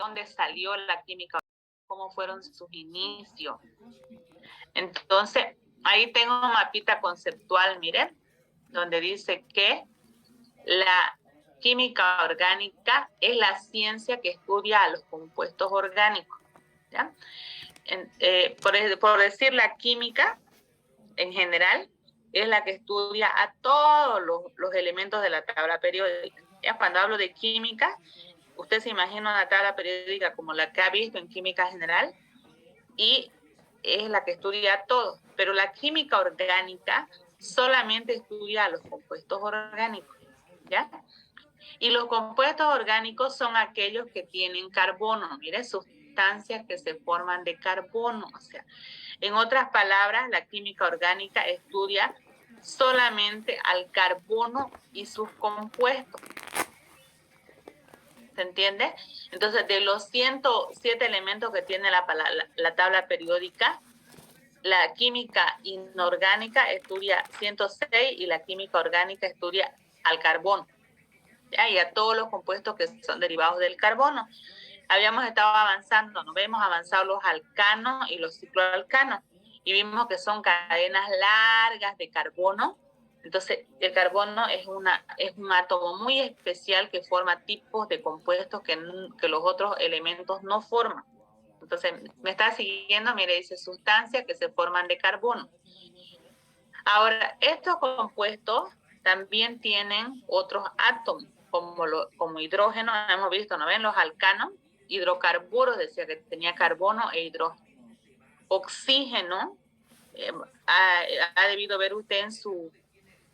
dónde salió la química, cómo fueron sus inicios. Entonces, ahí tengo un mapita conceptual, miren, donde dice que la química orgánica es la ciencia que estudia a los compuestos orgánicos, ¿ya? Por decir, la química en general es la que estudia a todos los elementos de la tabla periódica. ¿Ya? Cuando hablo de química, usted se imagina una tabla periódica como la que ha visto en química general y es la que estudia todo. Pero la química orgánica solamente estudia a los compuestos orgánicos, ¿ya? Y los compuestos orgánicos son aquellos que tienen carbono, mire, sustancias que se forman de carbono. O sea, en otras palabras, la química orgánica estudia solamente al carbono y sus compuestos. ¿Se entiende? Entonces, de los 107 elementos que tiene la tabla periódica, la química inorgánica estudia 106 y la química orgánica estudia al carbono, ¿ya? Y a todos los compuestos que son derivados del carbono. Habíamos estado avanzando, nos vemos avanzado los alcanos y los cicloalcanos, y vimos que son cadenas largas de carbono. Entonces, el carbono es un átomo muy especial que forma tipos de compuestos que los otros elementos no forman. Entonces, me está siguiendo, mire, dice sustancias que se forman de carbono. Ahora, estos compuestos también tienen otros átomos, como hidrógeno, hemos visto, ¿no ven? Los alcanos, hidrocarburos, decía que tenía carbono e hidrógeno. Oxígeno, ha debido ver usted en su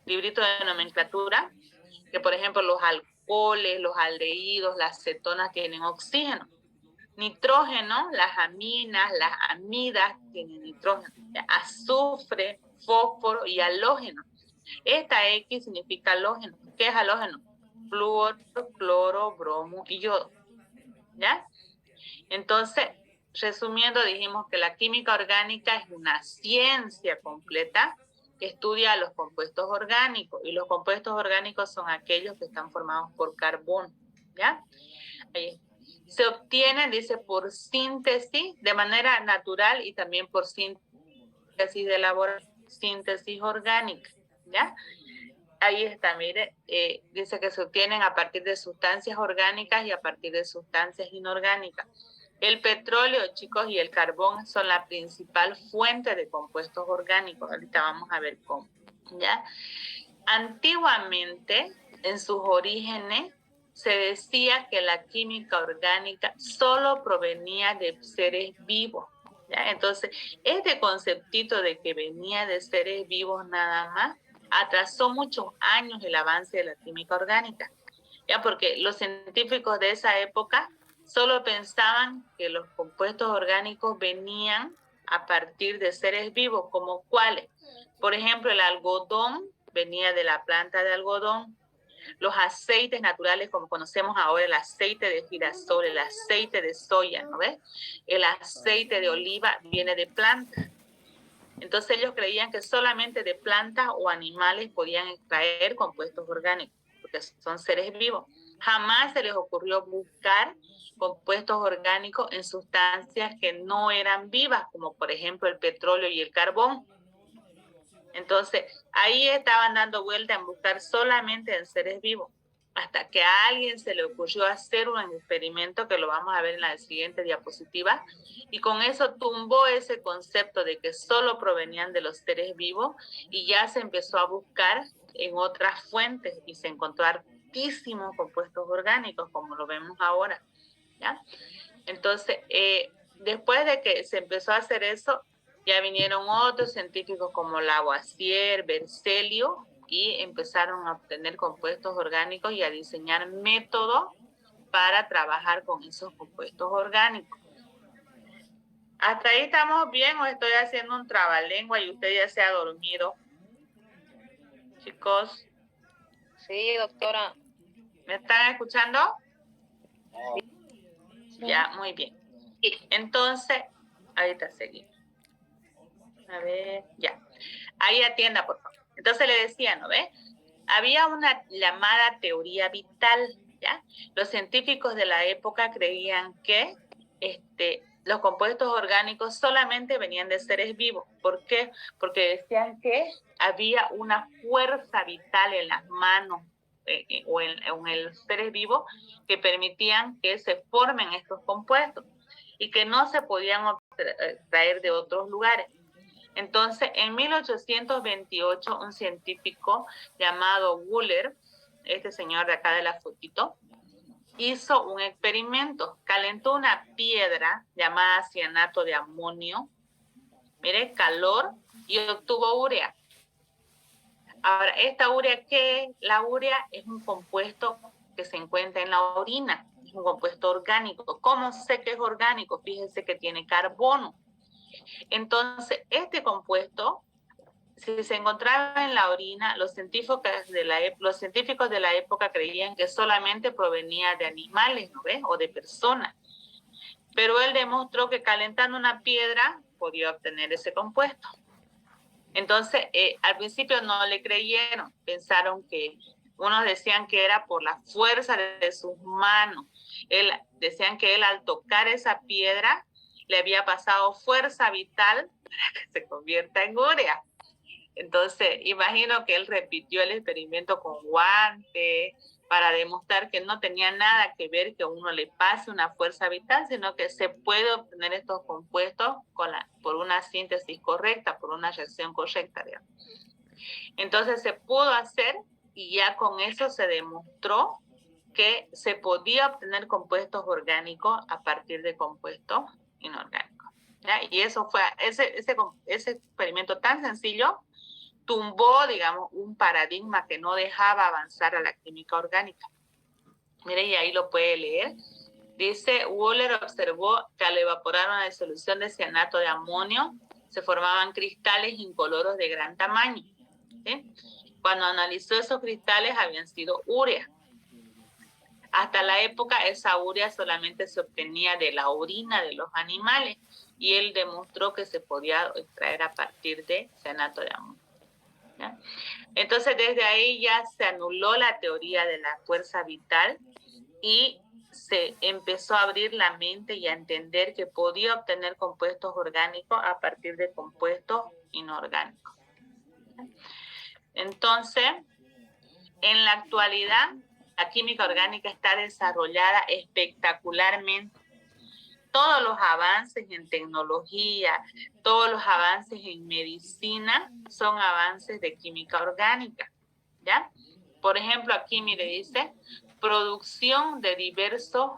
librito de nomenclatura, que por ejemplo los alcoholes, los aldehídos, las cetonas tienen oxígeno. Nitrógeno, las aminas, las amidas tienen nitrógeno. Azufre, fósforo y halógeno. Esta X significa halógeno. ¿Qué es halógeno? Flúor, cloro, bromo y yodo. ¿Ya? Entonces, resumiendo, dijimos que la química orgánica es una ciencia completa que estudia los compuestos orgánicos, y los compuestos orgánicos son aquellos que están formados por carbono, ¿ya? Ahí. Se obtienen, dice, por síntesis, de manera natural y también por síntesis de laboratorio, síntesis orgánica, ¿ya? Ahí está, mire, dice que se obtienen a partir de sustancias orgánicas y a partir de sustancias inorgánicas. El petróleo, chicos, y el carbón son la principal fuente de compuestos orgánicos. Ahorita vamos a ver cómo, ¿ya? Antiguamente, en sus orígenes, se decía que la química orgánica solo provenía de seres vivos, ¿ya? Entonces, este conceptito de que venía de seres vivos nada más atrasó muchos años el avance de la química orgánica, ¿ya? Porque los científicos de esa época solo pensaban que los compuestos orgánicos venían a partir de seres vivos, como cuáles. Por ejemplo, el algodón venía de la planta de algodón. Los aceites naturales, como conocemos ahora, el aceite de girasol, el aceite de soya, ¿no ves? El aceite de oliva viene de plantas. Entonces ellos creían que solamente de plantas o animales podían extraer compuestos orgánicos, porque son seres vivos. Jamás se les ocurrió buscar compuestos orgánicos en sustancias que no eran vivas, como por ejemplo el petróleo y el carbón. Entonces, ahí estaban dando vuelta en buscar solamente en seres vivos, hasta que a alguien se le ocurrió hacer un experimento que lo vamos a ver en la siguiente diapositiva, y con eso tumbó ese concepto de que solo provenían de los seres vivos, y ya se empezó a buscar en otras fuentes y se encontró hartísimos compuestos orgánicos, como lo vemos ahora, ¿ya? Entonces, después de que se empezó a hacer eso, ya vinieron otros científicos como Lavoisier, Berzelius, y empezaron a obtener compuestos orgánicos y a diseñar métodos para trabajar con esos compuestos orgánicos. ¿Hasta ahí estamos bien o estoy haciendo un trabalengua y usted ya se ha dormido? Chicos. Sí, doctora. ¿Me están escuchando? Sí. Ya, muy bien. Entonces, ahorita seguimos. A ver, ya. Ahí atienda, por favor. Entonces le decía, ¿no ve? Había una llamada teoría vital. ¿ya? Los científicos de la época creían que los compuestos orgánicos solamente venían de seres vivos. ¿Por qué? Porque decían que había una fuerza vital en las manos o en el seres vivos que permitían que se formen estos compuestos y que no se podían traer de otros lugares. Entonces, en 1828, un científico llamado Wöhler, este señor de acá de la fotito, hizo un experimento. Calentó una piedra llamada cianato de amonio, mire, calor, y obtuvo urea. Ahora, ¿esta urea qué es? La urea es un compuesto que se encuentra en la orina, es un compuesto orgánico. ¿Cómo sé que es orgánico? Fíjense que tiene carbono. Entonces, este compuesto, si se encontraba en la orina, los científicos de la época creían que solamente provenía de animales, ¿no ves? O de personas. Pero él demostró que calentando una piedra podía obtener ese compuesto. Entonces, al principio no le creyeron, pensaron que unos decían que era por la fuerza de sus manos. Decían que él al tocar esa piedra le había pasado fuerza vital para que se convierta en urea. Entonces, imagino que él repitió el experimento con guantes para demostrar que no tenía nada que ver que a uno le pase una fuerza vital, sino que se puede obtener estos compuestos por una síntesis correcta, por una reacción correcta, digamos. Entonces, se pudo hacer y ya con eso se demostró que se podía obtener compuestos orgánicos a partir de compuestos inorgánicos. ¿Ya? Y eso fue, ese experimento tan sencillo tumbó, digamos, un paradigma que no dejaba avanzar a la química orgánica. Mire, y ahí lo puede leer. Dice, Wöhler observó que al evaporar una disolución de cianato de amonio, se formaban cristales incoloros de gran tamaño. ¿Sí? Cuando analizó esos cristales, habían sido urea. Hasta la época, esa urea solamente se obtenía de la orina de los animales, y él demostró que se podía extraer a partir de cianato de amonio. ¿Ya? Entonces, desde ahí ya se anuló la teoría de la fuerza vital y se empezó a abrir la mente y a entender que podía obtener compuestos orgánicos a partir de compuestos inorgánicos. Entonces, en la actualidad, la química orgánica está desarrollada espectacularmente. Todos los avances en tecnología, todos los avances en medicina son avances de química orgánica, ¿ya? Por ejemplo, aquí mire, dice, producción de diversos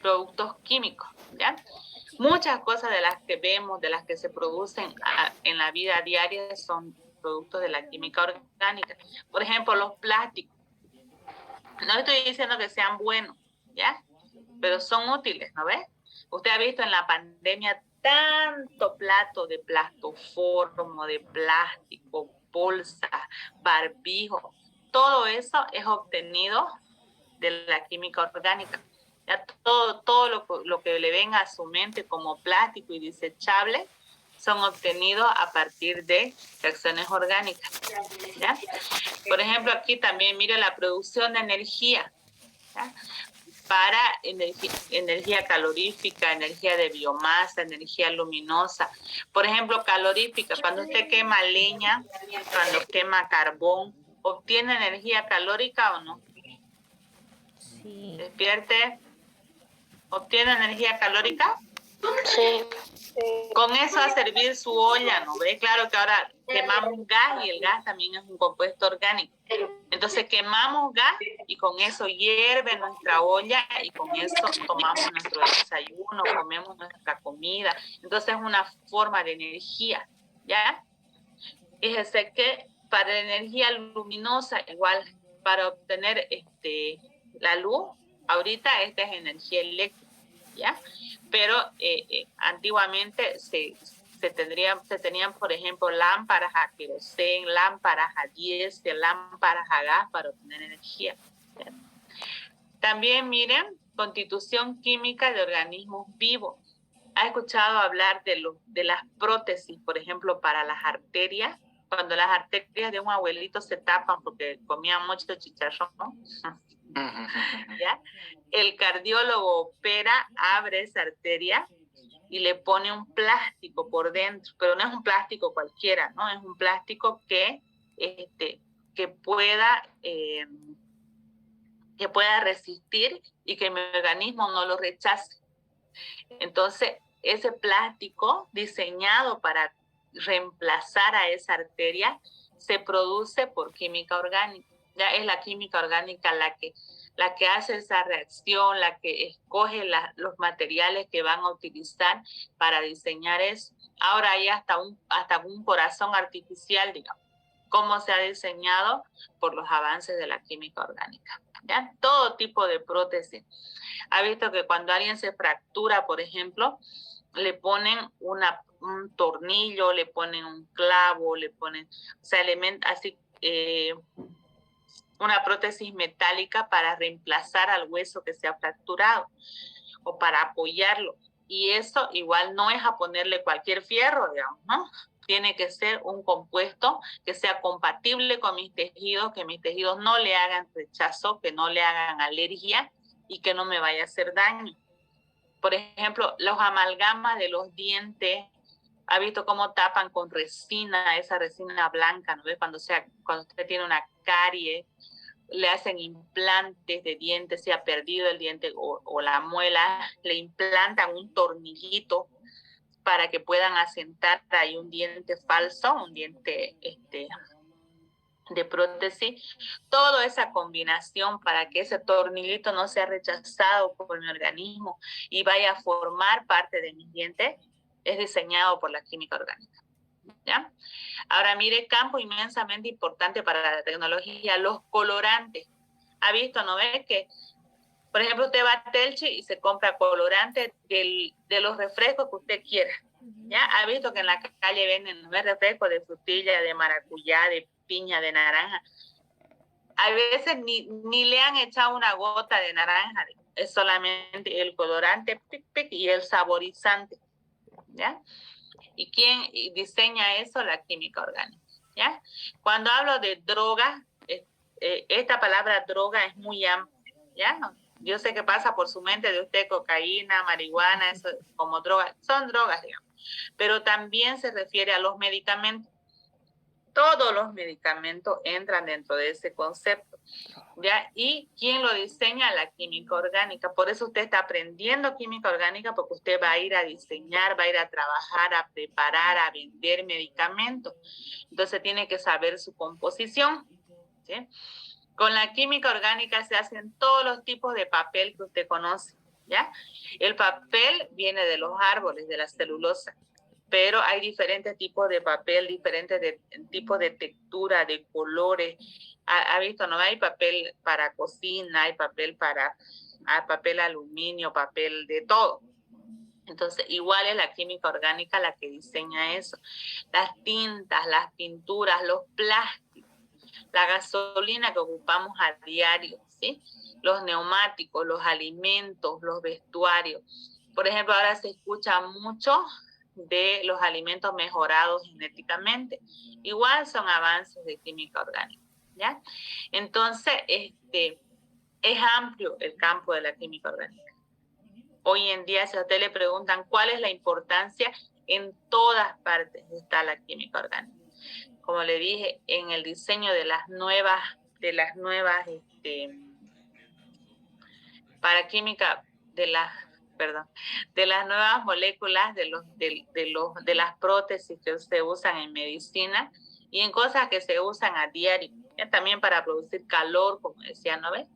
productos químicos, ¿ya? Muchas cosas de las que vemos, de las que se producen en la vida diaria son productos de la química orgánica. Por ejemplo, los plásticos. No estoy diciendo que sean buenos, ¿ya? Pero son útiles, ¿no ves? Usted ha visto en la pandemia tanto plato de plastoformo, de plástico, bolsas, barbijo. Todo eso es obtenido de la química orgánica. Ya todo lo que le venga a su mente como plástico y desechable son obtenidos a partir de reacciones orgánicas. ¿Ya? Por ejemplo, aquí también mire la producción de energía. ¿Ya? Para energía calorífica, energía de biomasa, energía luminosa. Por ejemplo, calorífica, cuando usted quema leña, cuando quema carbón, ¿obtiene energía calórica o no? Sí. Despierte. ¿Obtiene energía calórica? Sí. Con eso a servir su olla, ¿no ve? Claro que ahora quemamos gas y el gas también es un compuesto orgánico. Entonces quemamos gas y con eso hierve nuestra olla y con eso tomamos nuestro desayuno, comemos nuestra comida. Entonces es una forma de energía, ¿ya? Fíjese que para la energía luminosa, igual para obtener la luz, ahorita esta es energía eléctrica, ¿ya? Pero antiguamente se tenían, por ejemplo, lámparas a queroseno, lámparas a diésel, lámparas a gas para obtener energía. ¿Ya? También miren, constitución química de organismos vivos. ¿Ha escuchado hablar de las prótesis, por ejemplo, para las arterias? Cuando las arterias de un abuelito se tapan porque comía mucho chicharrón, ¿no? ¿Ya? El cardiólogo opera, abre esa arteria y le pone un plástico por dentro, pero no es un plástico cualquiera, ¿no? Es un plástico que pueda resistir y que mi organismo no lo rechace. Entonces, ese plástico diseñado para reemplazar a esa arteria se produce por química orgánica. Ya es la química orgánica la que hace esa reacción, la que escoge los materiales que van a utilizar para diseñar eso. Ahora hay hasta un corazón artificial, digamos, cómo se ha diseñado por los avances de la química orgánica. ¿Ya? Todo tipo de prótesis. Ha visto que cuando alguien se fractura, por ejemplo, le ponen un tornillo, le ponen un clavo, le ponen, o sea, una prótesis metálica para reemplazar al hueso que se ha fracturado o para apoyarlo. Y eso igual no es a ponerle cualquier fierro, digamos, ¿no? Tiene que ser un compuesto que sea compatible con mis tejidos, que mis tejidos no le hagan rechazo, que no le hagan alergia y que no me vaya a hacer daño. Por ejemplo, los amalgamas de los dientes, ¿ha visto cómo tapan con resina, esa resina blanca, ¿no ves? Cuando usted tiene una carie, le hacen implantes de dientes, se ha perdido el diente o la muela, le implantan un tornillito para que puedan asentar ahí un diente falso, un diente de prótesis. Toda esa combinación para que ese tornillito no sea rechazado por mi organismo y vaya a formar parte de mis dientes, es diseñado por la química orgánica. ¿Ya? Ahora mire, campo inmensamente importante para la tecnología, los colorantes. ¿Ha visto, no ve que, por ejemplo, usted va a Telchi y se compra colorantes de los refrescos que usted quiera? ¿Ya? ¿Ha visto que en la calle venden refrescos de frutilla, de maracuyá, de piña, de naranja? A veces ni le han echado una gota de naranja, es solamente el colorante y el saborizante, ¿ya? ¿Y quién diseña eso? La química orgánica, ¿ya? Cuando hablo de droga, esta palabra droga es muy amplia, ¿ya? Yo sé que pasa por su mente de usted cocaína, marihuana, eso como droga, son drogas, digamos, pero también se refiere a los medicamentos. Todos los medicamentos entran dentro de ese concepto, ¿ya? ¿Y quién lo diseña? La química orgánica. Por eso usted está aprendiendo química orgánica, porque usted va a ir a diseñar, va a ir a trabajar, a preparar, a vender medicamentos. Entonces tiene que saber su composición, ¿sí? Con la química orgánica se hacen todos los tipos de papel que usted conoce, ¿ya? El papel viene de los árboles, de la celulosa, pero hay diferentes tipos de papel, diferentes tipos de textura, de colores. ¿Ha visto? No hay papel para cocina, hay papel papel aluminio, papel de todo. Entonces, igual es la química orgánica la que diseña eso. Las tintas, las pinturas, los plásticos, la gasolina que ocupamos a diario, ¿sí? Los neumáticos, los alimentos, los vestuarios. Por ejemplo, ahora se escucha mucho de los alimentos mejorados genéticamente. Igual son avances de química orgánica, ¿ya? Entonces, es amplio el campo de la química orgánica. Hoy en día, si a usted le preguntan cuál es la importancia, en todas partes está la química orgánica. Como le dije, en el diseño de las nuevas para química de las nuevas moléculas, de las prótesis que se usan en medicina y en cosas que se usan a diario, también para producir calor, como decía, ¿no ve?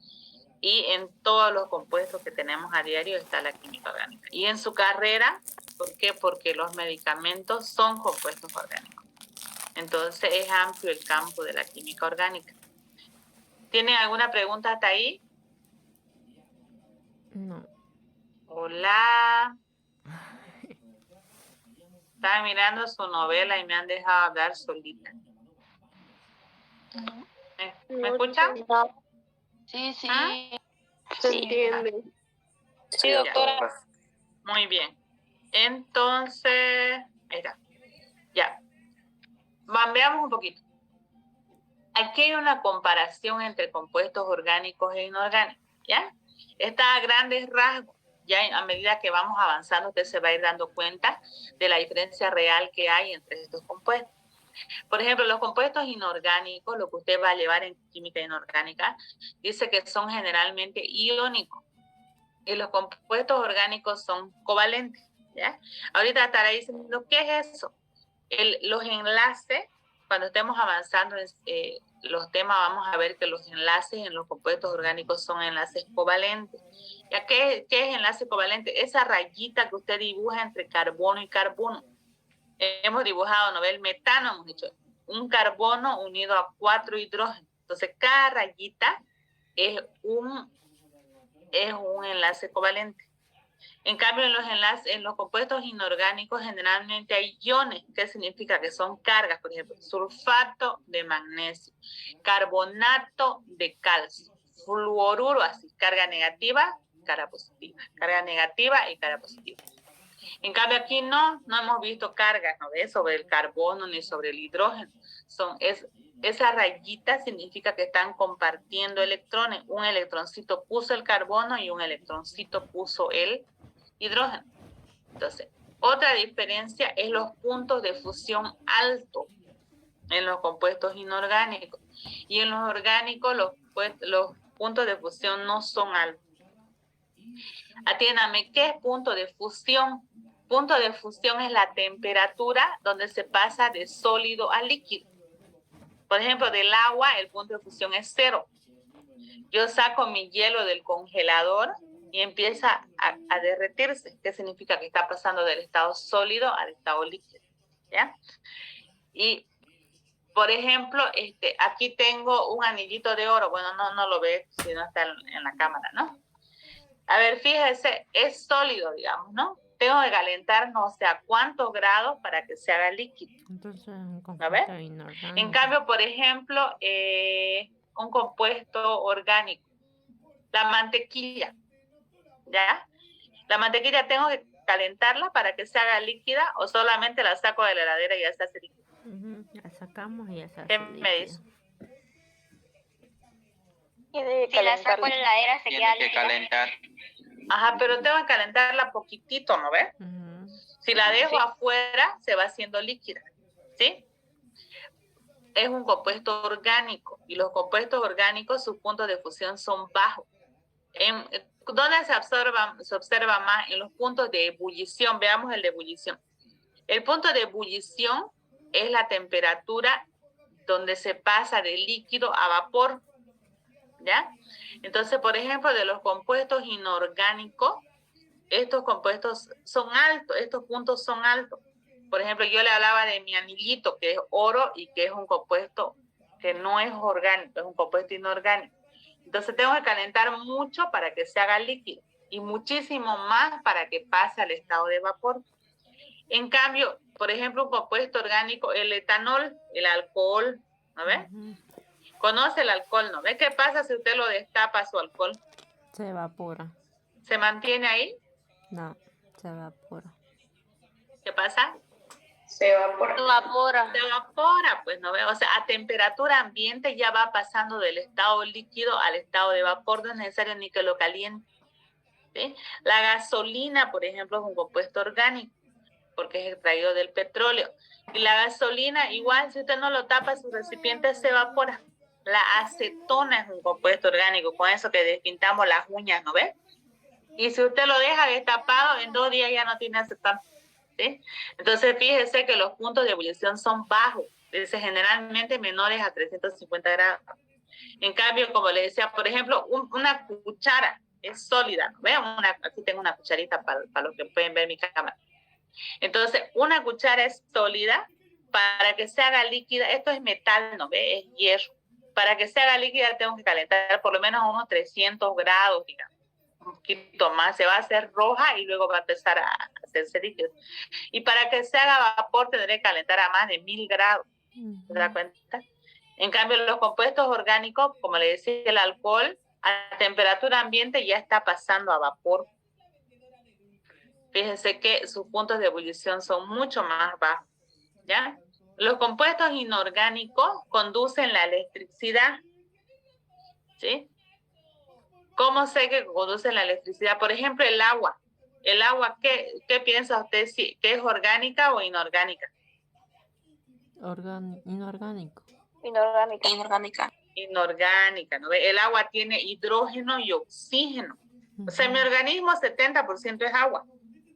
Y en todos los compuestos que tenemos a diario está la química orgánica. Y en su carrera, ¿por qué? Porque los medicamentos son compuestos orgánicos. Entonces es amplio el campo de la química orgánica. ¿Tienen alguna pregunta hasta ahí? No. Hola. Estaba mirando su novela y me han dejado hablar solita. ¿Me escuchan? Sí, sí. ¿Ah? Se entiende. Sí, doctora. Muy bien. Entonces, ahí está. Ya. Veamos un poquito. aquí hay una comparación entre compuestos orgánicos e inorgánicos, ¿ya? Está a grandes rasgos. Ya a medida que vamos avanzando, usted se va a ir dando cuenta de la diferencia real que hay entre estos compuestos. Por ejemplo, los compuestos inorgánicos, lo que usted va a llevar en química inorgánica, dice que son generalmente iónicos. Y los compuestos orgánicos son covalentes, ¿ya? Ahorita estará diciendo, ¿qué es eso? Los enlaces, cuando estemos avanzando en los temas, vamos a ver que los enlaces en los compuestos orgánicos son enlaces covalentes. ¿Ya qué es enlace covalente? Esa rayita que usted dibuja entre carbono y carbono. Hemos dibujado, ¿no ve? El metano, hemos dicho, un carbono unido a 4 hidrógenos. Entonces, cada rayita es un enlace covalente. En cambio, en los compuestos inorgánicos generalmente hay iones, que significa que son cargas, por ejemplo, sulfato de magnesio, carbonato de calcio, fluoruro, así, carga negativa, carga positiva, carga negativa y carga positiva. En cambio, aquí no hemos visto cargas, ¿no ves? Sobre el carbono ni sobre el hidrógeno. Esa rayita significa que están compartiendo electrones. Un electroncito puso el carbono y un electroncito puso el hidrógeno. Entonces, otra diferencia es los puntos de fusión altos en los compuestos inorgánicos. Y en los orgánicos los puntos de fusión no son altos. Atiéndame, ¿qué es punto de fusión? Punto de fusión es la temperatura donde se pasa de sólido a líquido. Por ejemplo, del agua el punto de fusión es 0. Yo saco mi hielo del congelador y empieza a derretirse. ¿Qué significa? Que está pasando del estado sólido al estado líquido, ¿ya? Y, por ejemplo, aquí tengo un anillito de oro. Bueno, no lo ve si no está en la cámara, ¿no? A ver, fíjese, es sólido, digamos, ¿no? Tengo que calentar no sé a cuántos grados para que se haga líquido. Entonces, un ¿No compuesto ves? inorgánico. En cambio, por ejemplo, un compuesto orgánico, la mantequilla, ¿ya? La mantequilla tengo que calentarla para que se haga líquida o solamente la saco de la heladera y ya se hace líquida. La sacamos y ya se hace ¿Qué me dice? Si la saco de la heladera se queda Tiene que líquida. calentar. Ajá, pero tengo que calentarla poquitito, ¿no ves? Si la dejo afuera, se va haciendo líquida, ¿sí? Es un compuesto orgánico y los compuestos orgánicos, sus puntos de fusión son bajos. ¿Dónde se observa más? En los puntos de ebullición. Veamos el de ebullición. El punto de ebullición es la temperatura donde se pasa de líquido a vapor, ¿ya? Entonces, por ejemplo, de los compuestos inorgánicos, estos compuestos son altos, estos puntos son altos. Por ejemplo, yo le hablaba de mi anillito, que es oro y que es un compuesto que no es orgánico, es un compuesto inorgánico. Entonces tengo que calentar mucho para que se haga líquido y muchísimo más para que pase al estado de vapor. En cambio, por ejemplo, un compuesto orgánico, el etanol, el alcohol, ¿no ve? Conoce el alcohol, ¿no ve? ¿Qué pasa si usted lo destapa su alcohol? Se evapora. ¿Se mantiene ahí? No, se evapora. ¿Qué pasa? Se evapora. Se evapora, pues, ¿no ve? O sea, a temperatura ambiente ya va pasando del estado líquido al estado de vapor, no es necesario ni que lo caliente, ¿sí? La gasolina, por ejemplo, es un compuesto orgánico, porque es extraído del petróleo. Y la gasolina, igual, si usted no lo tapa, su recipiente se evapora. La acetona es un compuesto orgánico, con eso que despintamos las uñas, ¿no ve? Y si usted lo deja destapado, en 2 días ya no tiene acetona, ¿sí? Entonces, fíjese que los puntos de ebullición son bajos, generalmente menores a 350 grados. En cambio, como le decía, por ejemplo, una cuchara es sólida. Vean, aquí tengo una cucharita para los que pueden ver mi cámara. Entonces, una cuchara es sólida. Para que se haga líquida, esto es metal, ¿no ve? Es hierro. Para que se haga líquida tengo que calentar por lo menos a unos 300 grados, digamos. Un poquito más, se va a hacer roja y luego va a empezar a hacerse líquido. Y para que se haga vapor tendré que calentar a más de 1000 grados. ¿Se da cuenta? En cambio, los compuestos orgánicos, como le decía, el alcohol, a temperatura ambiente ya está pasando a vapor. Fíjense que sus puntos de ebullición son mucho más bajos, ¿ya? Los compuestos inorgánicos conducen la electricidad, ¿sí? ¿Cómo sé que conducen la electricidad? Por ejemplo, el agua. El agua, ¿qué piensa usted? ¿Que es orgánica o inorgánica? Inorgánico. Inorgánica. Inorgánica. Inorgánica, ¿no? El agua tiene hidrógeno y oxígeno. O sea, mi organismo 70% es agua,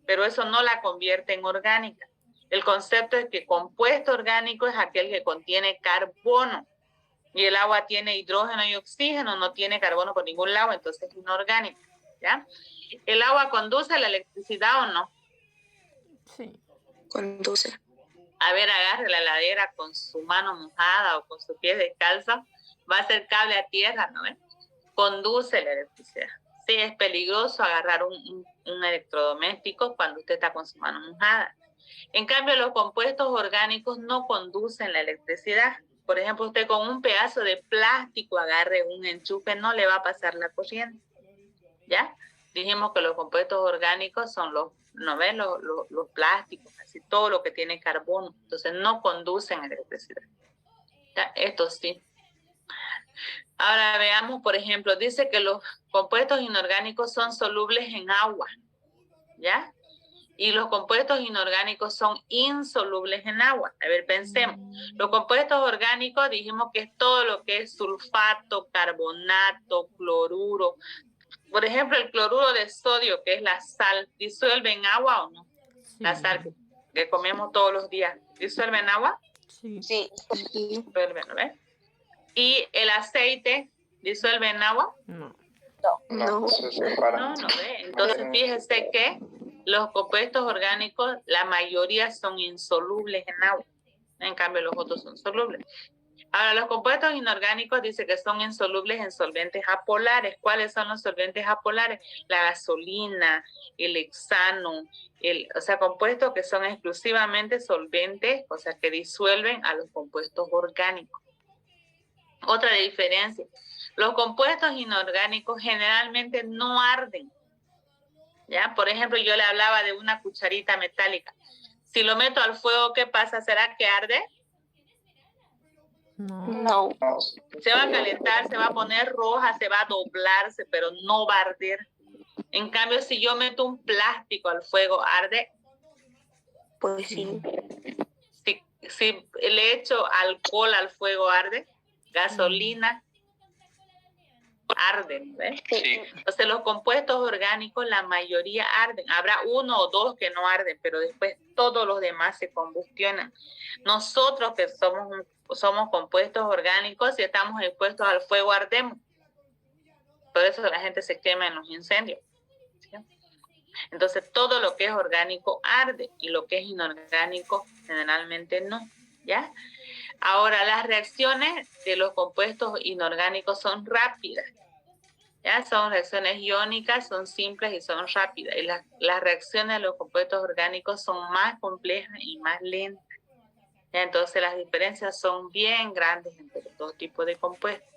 pero eso no la convierte en orgánica. El concepto es que compuesto orgánico es aquel que contiene carbono. Y el agua tiene hidrógeno y oxígeno, no tiene carbono por ningún lado, entonces es inorgánica, ¿ya? ¿El agua conduce a la electricidad o no? Sí. Conduce. A ver, agarre la heladera con su mano mojada o con sus pies descalzos, va a ser cable a tierra, ¿no? Conduce la electricidad. Sí, es peligroso agarrar un electrodoméstico cuando usted está con su mano mojada. En cambio, los compuestos orgánicos no conducen la electricidad. Por ejemplo, usted con un pedazo de plástico agarre un enchufe, no le va a pasar la corriente. ¿Ya? Dijimos que los compuestos orgánicos son ¿no ven? Los plásticos, así todo lo que tiene carbono. Entonces no conducen electricidad. ¿Ya? Esto sí. Ahora veamos, por ejemplo, dice que los compuestos inorgánicos son solubles en agua. ¿Ya? Y los compuestos inorgánicos son insolubles en agua. A ver, pensemos. Los compuestos orgánicos dijimos que es todo lo que es sulfato, carbonato, cloruro. Por ejemplo, el cloruro de sodio, que es la sal, ¿disuelve en agua o no? Sí. La sal que comemos todos los días, ¿disuelve en agua? Sí. Sí. Disuelve, ¿no ves? ¿Y el aceite disuelve en agua? No. No. Se separan. No, ¿ve? Entonces, fíjese que los compuestos orgánicos, la mayoría son insolubles en agua. En cambio, los otros son solubles. Ahora, los compuestos inorgánicos dice que son insolubles en solventes apolares. ¿Cuáles son los solventes apolares? La gasolina, el hexano, o sea, compuestos que son exclusivamente solventes, o sea, que disuelven a los compuestos orgánicos. Otra diferencia, los compuestos inorgánicos generalmente no arden. ¿Ya? Por ejemplo, yo le hablaba de una cucharita metálica. Si lo meto al fuego, ¿qué pasa? ¿Será que arde? No. Se va a calentar, se va a poner roja, se va a doblarse, pero no va a arder. En cambio, si yo meto un plástico al fuego, ¿arde? Pues sí. Si le echo alcohol al fuego, ¿arde? Gasolina, arden, ¿ves? Sí. Entonces, los compuestos orgánicos, la mayoría arden. Habrá uno o dos que no arden, pero después todos los demás se combustionan. Nosotros que somos compuestos orgánicos, si estamos expuestos al fuego, ardemos. Por eso la gente se quema en los incendios. ¿Sí? Entonces, todo lo que es orgánico arde y lo que es inorgánico generalmente no. ¿Ya? Ahora, las reacciones de los compuestos inorgánicos son rápidas. ¿Ya? Son reacciones iónicas, son simples y son rápidas. Y las reacciones de los compuestos orgánicos son más complejas y más lentas. ¿Ya? Entonces las diferencias son bien grandes entre los dos tipos de compuestos.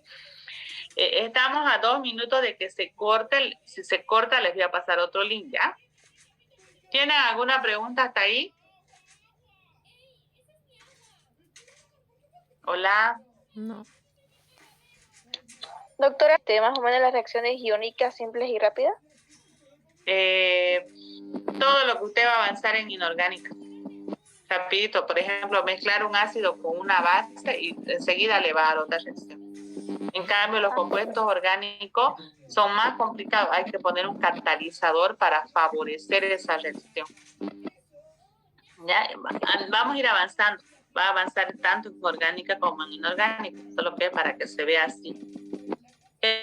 Estamos a 2 minutos de que se corte. Si se corta, les voy a pasar otro link, ¿ya? ¿Tienen alguna pregunta hasta ahí? Hola. No. Doctora, más o menos las reacciones iónicas simples y rápidas. Todo lo que usted va a avanzar en inorgánica. Rapidito, por ejemplo, mezclar un ácido con una base y enseguida le va a dar otra reacción. En cambio, los compuestos orgánicos son más complicados. Hay que poner un catalizador para favorecer esa reacción. ¿Ya? Vamos a ir avanzando. Va a avanzar tanto en orgánica como en inorgánica. Solo que para que se vea así.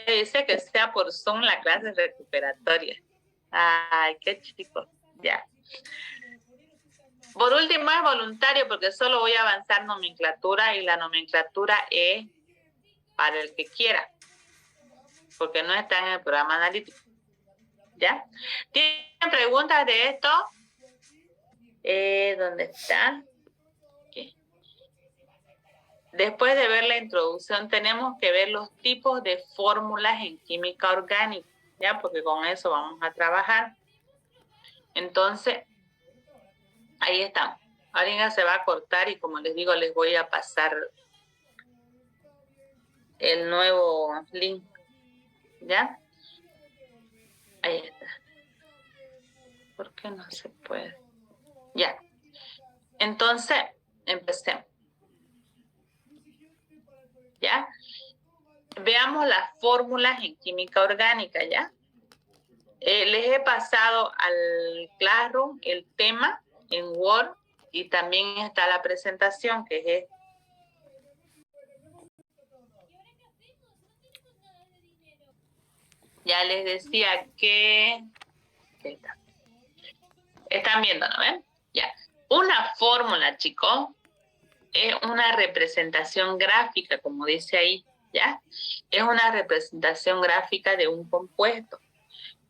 Dice que sea por Zoom la clase recuperatoria. Ay, qué chicos. Ya. Por último, es voluntario porque solo voy a avanzar nomenclatura y la nomenclatura es para el que quiera, porque no está en el programa analítico. ¿Ya? ¿Tienen preguntas de esto? ¿Dónde está? Okay. Después de ver la introducción, tenemos que ver los tipos de fórmulas en química orgánica, ¿ya? Porque con eso vamos a trabajar. Entonces, ahí estamos. Ahorita se va a cortar y como les digo, les voy a pasar el nuevo link. ¿Ya? Ahí está. ¿Por qué no se puede? Ya. Entonces, empecemos. ¿Ya? Veamos las fórmulas en química orgánica, ¿ya? Les he pasado al Classroom el tema en Word y también está la presentación, que es esta. Ya les decía que... Están viendo, ¿no ven? Ya. Una fórmula, chicos, es una representación gráfica, como dice ahí, ¿ya? Es una representación gráfica de un compuesto.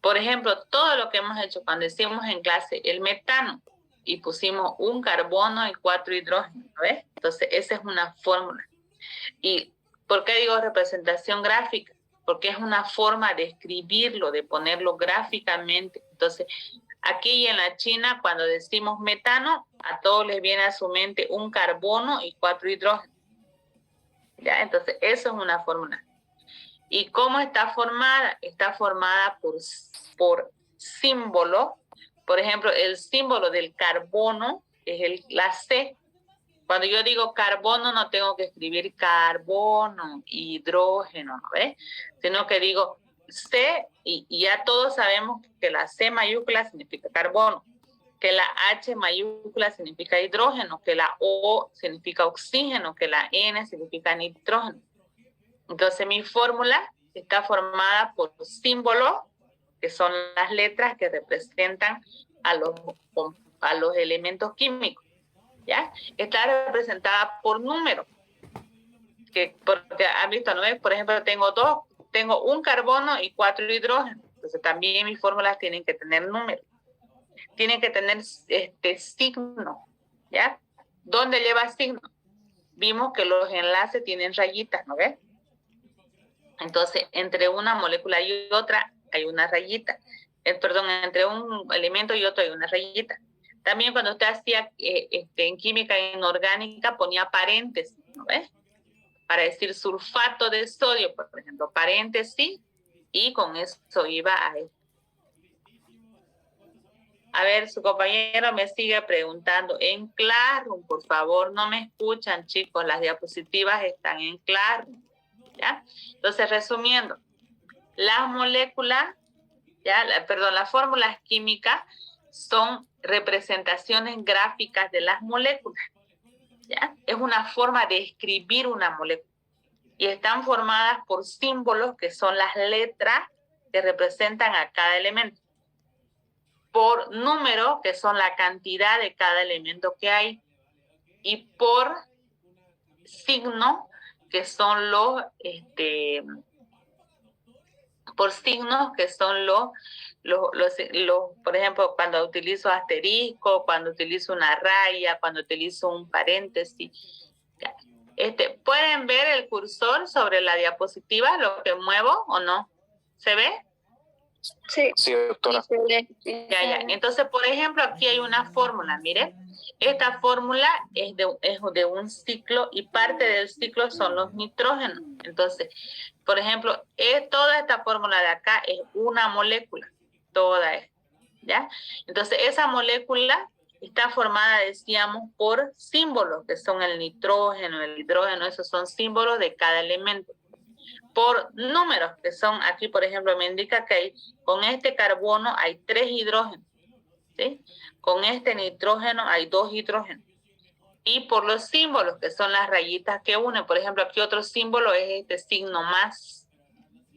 Por ejemplo, todo lo que hemos hecho cuando hicimos en clase el metano y pusimos un carbono y 4 hidrógenos, ¿no ves? Entonces, esa es una fórmula. ¿Y por qué digo representación gráfica? Porque es una forma de escribirlo, de ponerlo gráficamente. Entonces, aquí en la China, cuando decimos metano, a todos les viene a su mente un carbono y 4 hidrógenos. ¿Ya? Entonces, eso es una fórmula. ¿Y cómo está formada? Está formada por símbolo. Por ejemplo, el símbolo del carbono es la C. Cuando yo digo carbono, no tengo que escribir carbono, hidrógeno, ¿no ves? Sino que digo C, y ya todos sabemos que la C mayúscula significa carbono, que la H mayúscula significa hidrógeno, que la O significa oxígeno, que la N significa nitrógeno. Entonces mi fórmula está formada por símbolos, que son las letras que representan a los elementos químicos. ¿Ya? Está representada por números. Porque han visto, ¿no? Por ejemplo, tengo un carbono y 4 hidrógenos. Entonces también mis fórmulas tienen que tener números. Tienen que tener signo. ¿Ya? ¿Dónde lleva signo? Vimos que los enlaces tienen rayitas, ¿no ves? Entonces, entre una molécula y otra hay una rayita. Entre un elemento y otro hay una rayita. También cuando usted hacía en química inorgánica ponía paréntesis, ¿no ves? Para decir sulfato de sodio, por ejemplo, paréntesis, y con eso iba a esto. A ver, su compañero me sigue preguntando. En Classroom, por favor, no me escuchan, chicos. Las diapositivas están en Classroom. ¿Ya? Entonces, resumiendo, las moléculas, las fórmulas químicas son representaciones gráficas de las moléculas. ¿Ya? Es una forma de escribir una molécula. Y están formadas por símbolos que son las letras que representan a cada elemento. Por números, que son la cantidad de cada elemento que hay. Y por signos, que son por signos que son por ejemplo, cuando utilizo asterisco, cuando utilizo una raya, cuando utilizo un paréntesis. ¿Pueden ver el cursor sobre la diapositiva, lo que muevo o no? ¿Se ve? Sí. Sí, doctora. Ya. Entonces, por ejemplo, aquí hay una fórmula, miren. Esta fórmula es de un ciclo y parte del ciclo son los nitrógenos. Entonces, por ejemplo, toda esta fórmula de acá es una molécula, toda esta, ¿ya? Entonces, esa molécula está formada, decíamos, por símbolos, que son el nitrógeno, el hidrógeno, esos son símbolos de cada elemento. Por números, que son, aquí por ejemplo me indica que con este carbono hay 3 hidrógenos, ¿sí? Con este nitrógeno hay 2 hidrógenos. Y por los símbolos, que son las rayitas que unen, por ejemplo aquí otro símbolo es este signo más,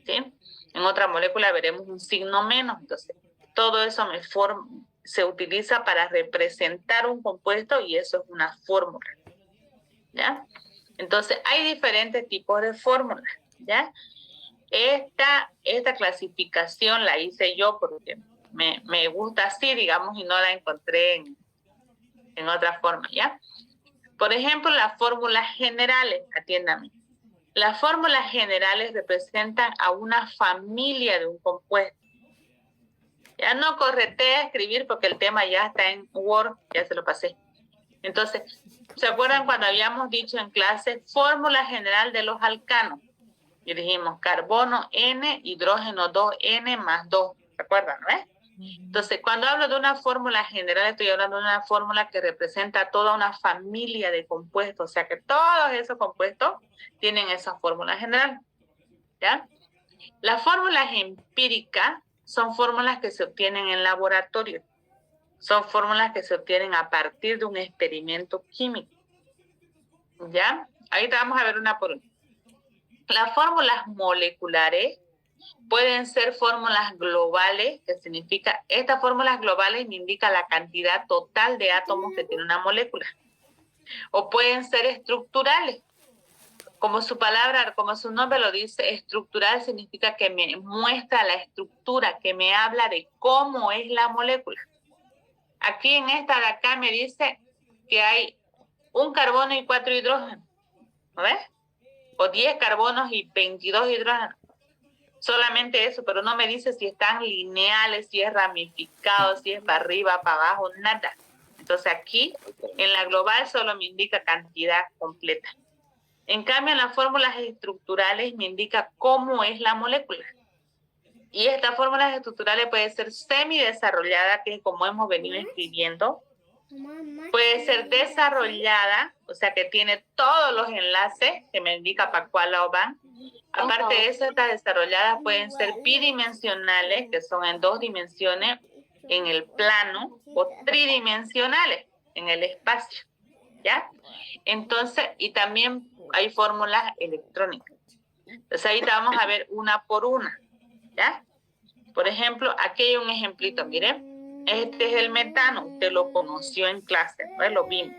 ¿sí? En otra molécula veremos un signo menos. Entonces todo eso se utiliza para representar un compuesto y eso es una fórmula, ¿ya? Entonces hay diferentes tipos de fórmulas, ¿ya? Esta clasificación la hice yo porque me gusta así, digamos, y no la encontré en otra forma, ¿ya? Por ejemplo, las fórmulas generales, atiéndame. Las fórmulas generales representan a una familia de un compuesto. Ya no correté a escribir porque el tema ya está en Word, ya se lo pasé. Entonces, ¿se acuerdan cuando habíamos dicho en clase fórmula general de los alcanos? Y dijimos carbono N, hidrógeno 2N más 2. ¿Se acuerdan, no es? Entonces, cuando hablo de una fórmula general, estoy hablando de una fórmula que representa toda una familia de compuestos. O sea que todos esos compuestos tienen esa fórmula general. ¿Ya? Las fórmulas empíricas son fórmulas que se obtienen en laboratorio. Son fórmulas que se obtienen a partir de un experimento químico. ¿Ya? Ahorita vamos a ver una por una. Las fórmulas moleculares pueden ser fórmulas globales, que significa, estas fórmulas globales me indican la cantidad total de átomos que tiene una molécula. O pueden ser estructurales. Como su palabra, como su nombre lo dice, estructural significa que me muestra la estructura, que me habla de cómo es la molécula. Aquí en esta de acá me dice que hay un carbono y 4 hidrógenos. ¿No ves? O 10 carbonos y 22 hidrógenos. Solamente eso, pero no me dice si están lineales, si es ramificado, si es para arriba, para abajo, nada. Entonces aquí, en la global, solo me indica cantidad completa. En cambio, en las fórmulas estructurales me indica cómo es la molécula. Y estas fórmulas estructurales pueden ser semidesarrollada, que es como hemos venido escribiendo. Puede ser desarrollada, o sea que tiene todos los enlaces que me indica para cuál lado van. Aparte de eso, estas desarrolladas pueden ser bidimensionales, que son en 2 dimensiones en el plano, o tridimensionales en el espacio, ¿ya? Entonces, y también hay fórmulas electrónicas. Entonces, ahorita vamos a ver una por una, ¿ya? Por ejemplo, aquí hay un ejemplito, miren. Este es el metano, usted lo conoció en clase, ¿no? Lo vimos.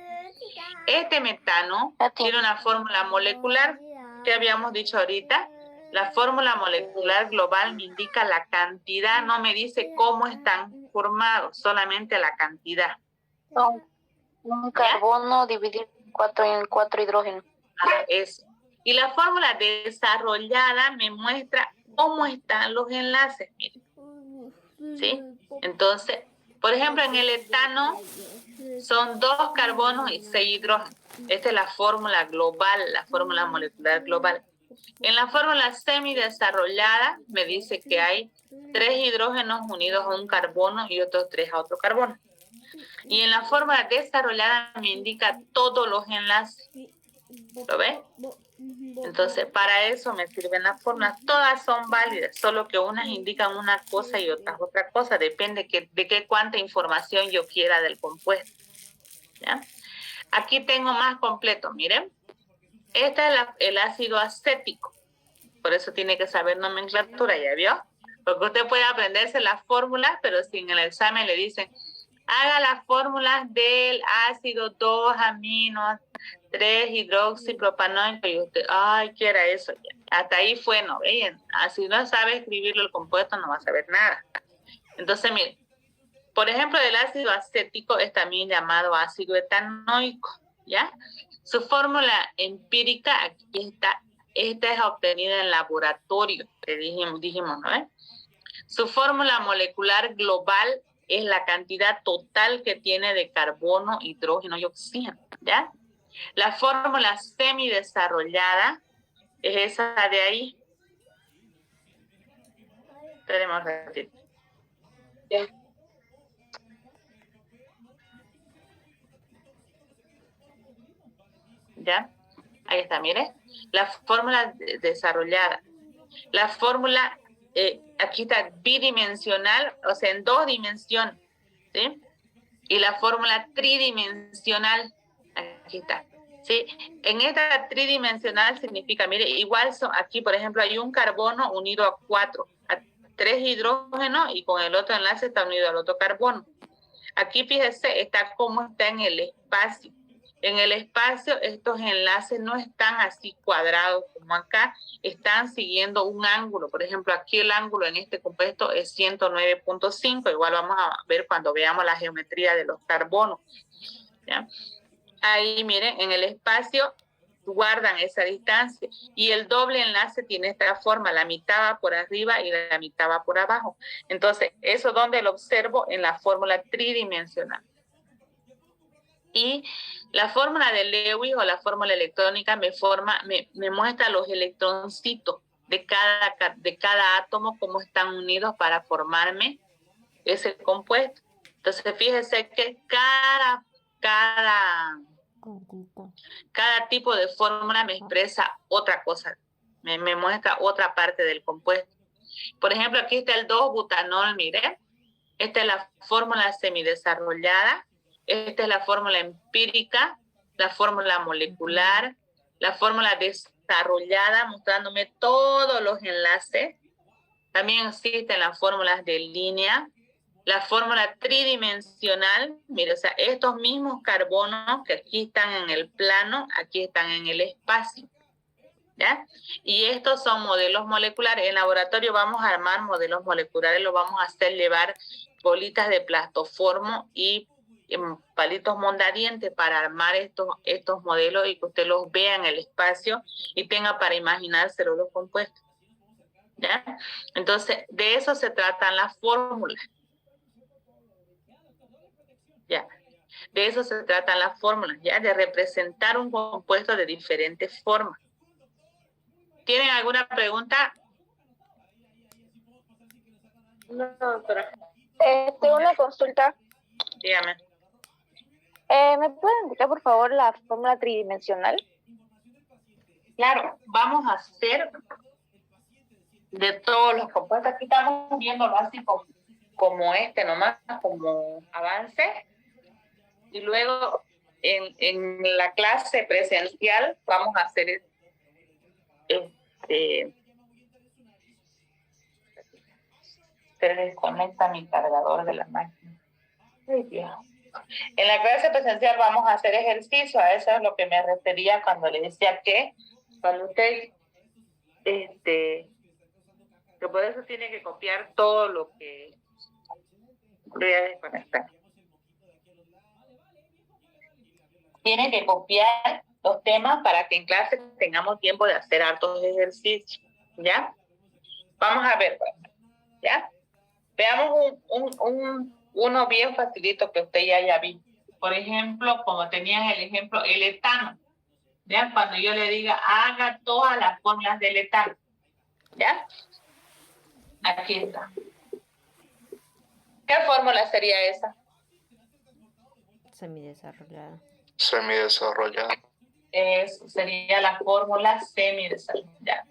Este metano tiene una fórmula molecular que habíamos dicho ahorita. La fórmula molecular global me indica la cantidad, no me dice cómo están formados, solamente la cantidad. Son un carbono dividido en 4 hidrógenos. Eso. Y la fórmula desarrollada me muestra cómo están los enlaces, miren. ¿Sí? Entonces, por ejemplo, en el etano son 2 carbonos y 6 hidrógenos. Esta es la fórmula global, la fórmula molecular global. En la fórmula semidesarrollada me dice que hay 3 hidrógenos unidos a un carbono y otros 3 a otro carbono. Y en la fórmula desarrollada me indica todos los enlaces. ¿Lo ves? Entonces, para eso me sirven las fórmulas. Todas son válidas, solo que unas indican una cosa y otras otra cosa. Depende de qué cuánta información yo quiera del compuesto. ¿Ya? Aquí tengo más completo, miren. Este es el ácido acético. Por eso tiene que saber nomenclatura, ¿ya vio? Porque usted puede aprenderse las fórmulas, pero si en el examen le dicen, haga las fórmulas del ácido 2-amino, 3-hidroxipropanoico, y usted, ay, ¿qué era eso? Hasta ahí fue, ¿no? ¿Vean? Si no sabe escribirlo el compuesto, no va a saber nada. Entonces, miren, por ejemplo, el ácido acético es también llamado ácido etanoico, ¿ya? Su fórmula empírica, aquí está, esta es obtenida en laboratorio, que dijimos, ¿no? Su fórmula molecular global es la cantidad total que tiene de carbono, hidrógeno y oxígeno, ¿ya? La fórmula semidesarrollada es esa de ahí. Tenemos un ratito. ¿Ya? Ahí está, mire. La fórmula desarrollada. La fórmula, aquí está bidimensional, o sea, en 2 dimensiones, ¿sí? Y la fórmula tridimensional, aquí está, ¿sí? En esta tridimensional significa, mire, igual son, aquí, por ejemplo, hay un carbono unido a 4, a 3 hidrógenos, y con el otro enlace está unido al otro carbono. Aquí, fíjese, está como está en el espacio. En el espacio estos enlaces no están así cuadrados como acá, están siguiendo un ángulo. Por ejemplo, aquí el ángulo en este compuesto es 109.5, igual vamos a ver cuando veamos la geometría de los carbonos. ¿Ya? Ahí miren, en el espacio guardan esa distancia y el doble enlace tiene esta forma, la mitad va por arriba y la mitad va por abajo. Entonces, eso donde lo observo en la fórmula tridimensional. Y la fórmula de Lewis o la fórmula electrónica me muestra los electroncitos de cada átomo, cómo están unidos para formarme ese compuesto. Entonces, fíjese que cada tipo de fórmula me expresa otra cosa, me muestra otra parte del compuesto. Por ejemplo, aquí está el 2-butanol, mire. Esta es la fórmula semidesarrollada. Esta es la fórmula empírica, la fórmula molecular, la fórmula desarrollada, mostrándome todos los enlaces. También existen las fórmulas de línea, la fórmula tridimensional. Mire, o sea, estos mismos carbonos que aquí están en el plano, aquí están en el espacio. ¿Ya? Y estos son modelos moleculares. En laboratorio vamos a armar modelos moleculares, lo vamos a hacer llevar bolitas de plastoformo y palitos mondadientes para armar estos modelos y que usted los vea en el espacio y tenga para imaginárselo los compuestos. ¿Ya? Entonces, de eso se tratan las fórmulas. ¿Ya? De eso se tratan las fórmulas, ¿ya? De representar un compuesto de diferentes formas. ¿Tienen alguna pregunta? No, doctora. Una consulta. Dígame. ¿Me pueden indicar, por favor, la fórmula tridimensional? Claro, vamos a hacer de todos los compuestos. Aquí estamos viéndolo así como nomás, como avance. Y luego en la clase presencial vamos a hacer se desconecta mi cargador de la máquina. Ay, Dios. En la clase presencial vamos a hacer ejercicio, a eso es lo que me refería cuando le decía que cuando usted, que por eso tiene que copiar todo lo que voy a desconectar. Tiene que copiar los temas para que en clase tengamos tiempo de hacer hartos ejercicios, ¿ya? Vamos a ver, ¿ya? Veamos uno bien facilito que usted ya haya visto. Por ejemplo, como tenían el ejemplo, el etano. ¿Ya? Cuando yo le diga, haga todas las fórmulas del etano. ¿Ya? Aquí está. ¿Qué fórmula sería esa? Semidesarrollada. Semidesarrollada. Sería la fórmula semidesarrollada.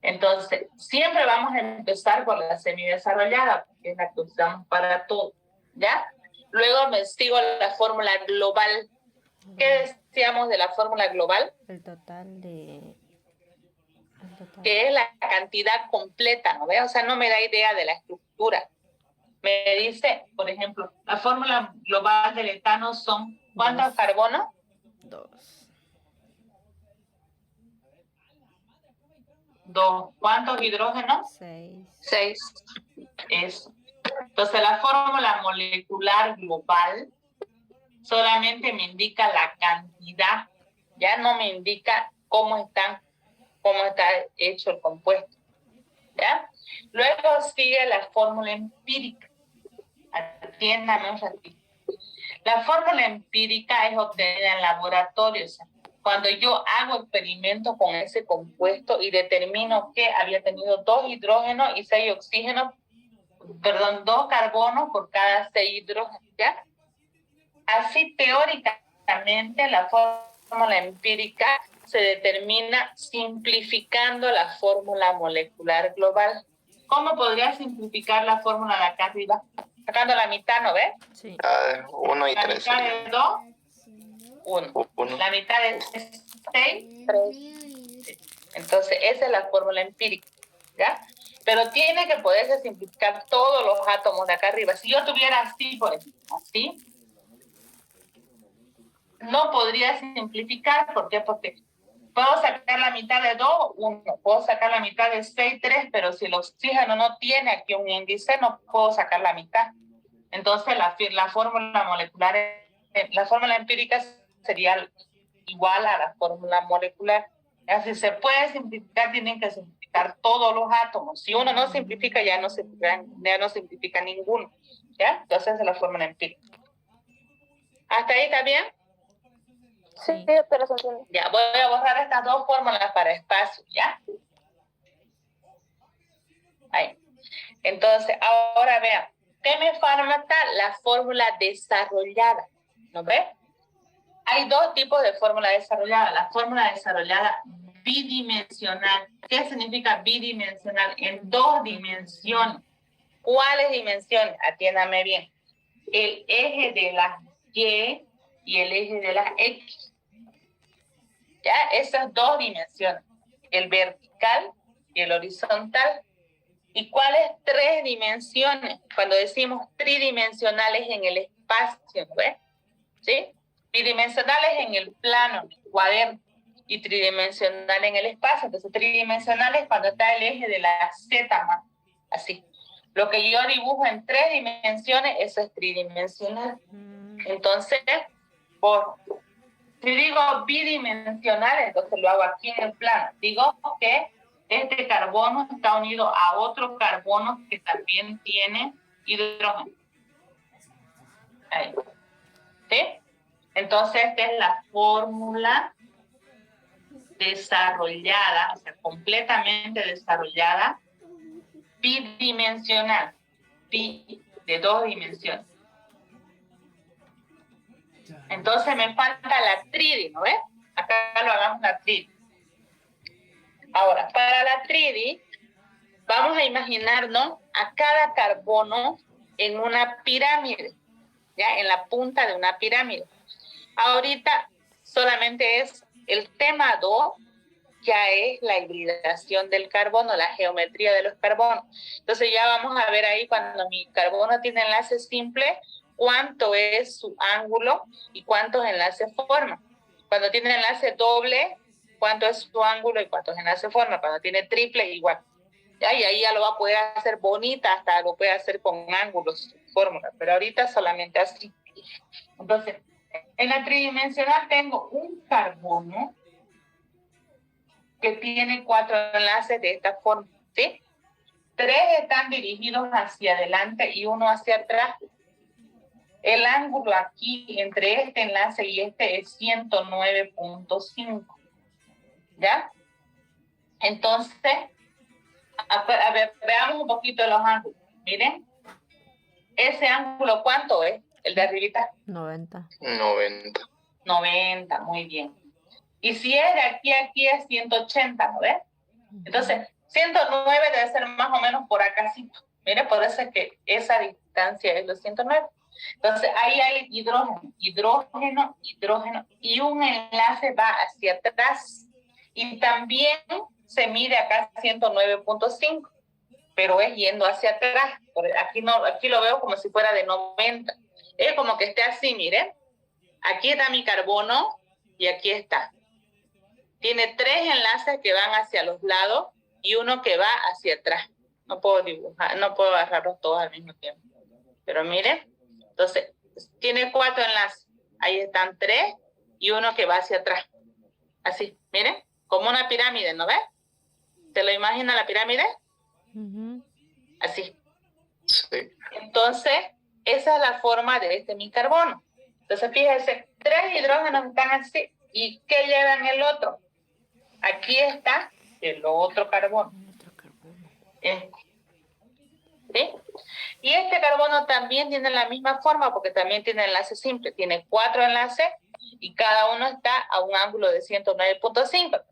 Entonces, siempre vamos a empezar por la semidesarrollada, porque es la que usamos para todo, ¿ya? Luego me sigo la fórmula global. ¿Qué decíamos de la fórmula global? El total. Que es la cantidad completa, ¿no ve? O sea, no me da idea de la estructura. Me dice, por ejemplo, la fórmula global del etano son, ¿cuántos carbonos? 2. ¿Cuántos hidrógenos? 6. Eso. Entonces, la fórmula molecular global solamente me indica la cantidad, ya no me indica cómo está hecho el compuesto, ¿ya? Luego sigue la fórmula empírica. Atiéndame un ratito. La fórmula empírica es obtenida en laboratorio, o sea, cuando yo hago experimentos con ese compuesto y determino que había tenido 2 hidrógenos y 6 oxígenos, 2 carbonos por cada 6 hidrógenos, ¿ya? Así teóricamente la fórmula empírica se determina simplificando la fórmula molecular global. ¿Cómo podría simplificar la fórmula de acá arriba? Sacando la mitad, ¿no ves? Sí. 1 y 3. La mitad de 2, 1. La mitad de 6, 3. Entonces, esa es la fórmula empírica, ¿ya? Pero tiene que poderse simplificar todos los átomos de acá arriba. Si yo tuviera así, por ejemplo, así, no podría simplificar. ¿Por qué? Porque puedo sacar la mitad de 2, 1. Puedo sacar la mitad de 6, 3, pero si el oxígeno no tiene aquí un índice, no puedo sacar la mitad. Entonces, la fórmula molecular, la fórmula empírica sería igual a la fórmula molecular. Si se puede simplificar, tienen que simplificar todos los átomos. Si uno no simplifica, ya no simplifica ninguno. ¿Ya? Entonces, esa es la fórmula empírica. ¿Hasta ahí está bien? Sí, doctora, se entiende. Ya, voy a borrar estas dos fórmulas para espacio, ¿ya? Ahí. Entonces, ahora vean, ¿qué me falta? La fórmula desarrollada, ¿no ve? Hay dos tipos de fórmula desarrollada. La fórmula desarrollada bidimensional. ¿Qué significa bidimensional? En dos dimensiones. ¿Cuáles dimensiones? Atiéndame bien. El eje de las Y y el eje de las X. ¿Ya? Esas dos dimensiones. El vertical y el horizontal. ¿Y cuáles tres dimensiones? Cuando decimos tridimensionales en el espacio, ¿no ves? ¿Sí? Bidimensionales en el plano, en el cuaderno, y tridimensional en el espacio. Entonces, tridimensionales cuando está el eje de la Z, ¿no? Así. Lo que yo dibujo en tres dimensiones, eso es tridimensional. Entonces, si digo bidimensional, entonces lo hago aquí en el plano. Digo que este carbono está unido a otro carbono que también tiene hidrógeno. Ahí. ¿Sí? Entonces, esta es la fórmula desarrollada, o sea, completamente desarrollada, bidimensional, de dos dimensiones. Entonces me falta la tridi, ¿no ves? Acá lo hagamos la tridi. Ahora, para la tridi, vamos a imaginarnos a cada carbono en una pirámide, ¿ya? En la punta de una pirámide. Ahorita solamente es el tema 2, ya es la hibridación del carbono, la geometría de los carbonos. Entonces ya vamos a ver ahí cuando mi carbono tiene enlace simple, cuánto es su ángulo y cuántos enlaces forma. Cuando tiene enlace doble, cuánto es su ángulo y cuántos enlaces forma. Cuando tiene triple, igual. ¿Ya? Y ahí ya lo va a poder hacer bonita, hasta lo puede hacer con ángulos, fórmula. Pero ahorita solamente así. Entonces, en la tridimensional tengo un carbono que tiene 4 enlaces de esta forma, ¿sí? 3 están dirigidos hacia adelante y 1 hacia atrás. El ángulo aquí entre este enlace y este es 109.5, ¿ya? Entonces, a ver, veamos un poquito los ángulos. Miren, ese ángulo, ¿cuánto es? El de arribita. 90. 90. 90, muy bien. Y si es de aquí a aquí es 180, ¿no ves? Entonces, 109 debe ser más o menos por acá. Mire, por eso es que esa distancia es los 109. Entonces, ahí hay hidrógeno, hidrógeno, hidrógeno, y un enlace va hacia atrás. Y también se mide acá 109.5, pero es yendo hacia atrás. Aquí, no, aquí lo veo como si fuera de 90. Es como que esté así, miren. Aquí está mi carbono y aquí está. Tiene 3 enlaces que van hacia los lados y uno que va hacia atrás. No puedo dibujar, no puedo agarrarlos todos al mismo tiempo. Pero miren, entonces, tiene 4 enlaces. Ahí están 3 y uno que va hacia atrás. Así, miren, como una pirámide, ¿no ves? ¿Te lo imagina la pirámide? Así. Sí. Entonces, esa es la forma de mi carbono. Entonces, fíjense, 3 hidrógenos están así. ¿Y qué llevan el otro? Aquí está el otro carbono. ¿Sí? Y este carbono también tiene la misma forma porque también tiene enlace simple. Tiene 4 enlaces y cada uno está a un ángulo de 109.5.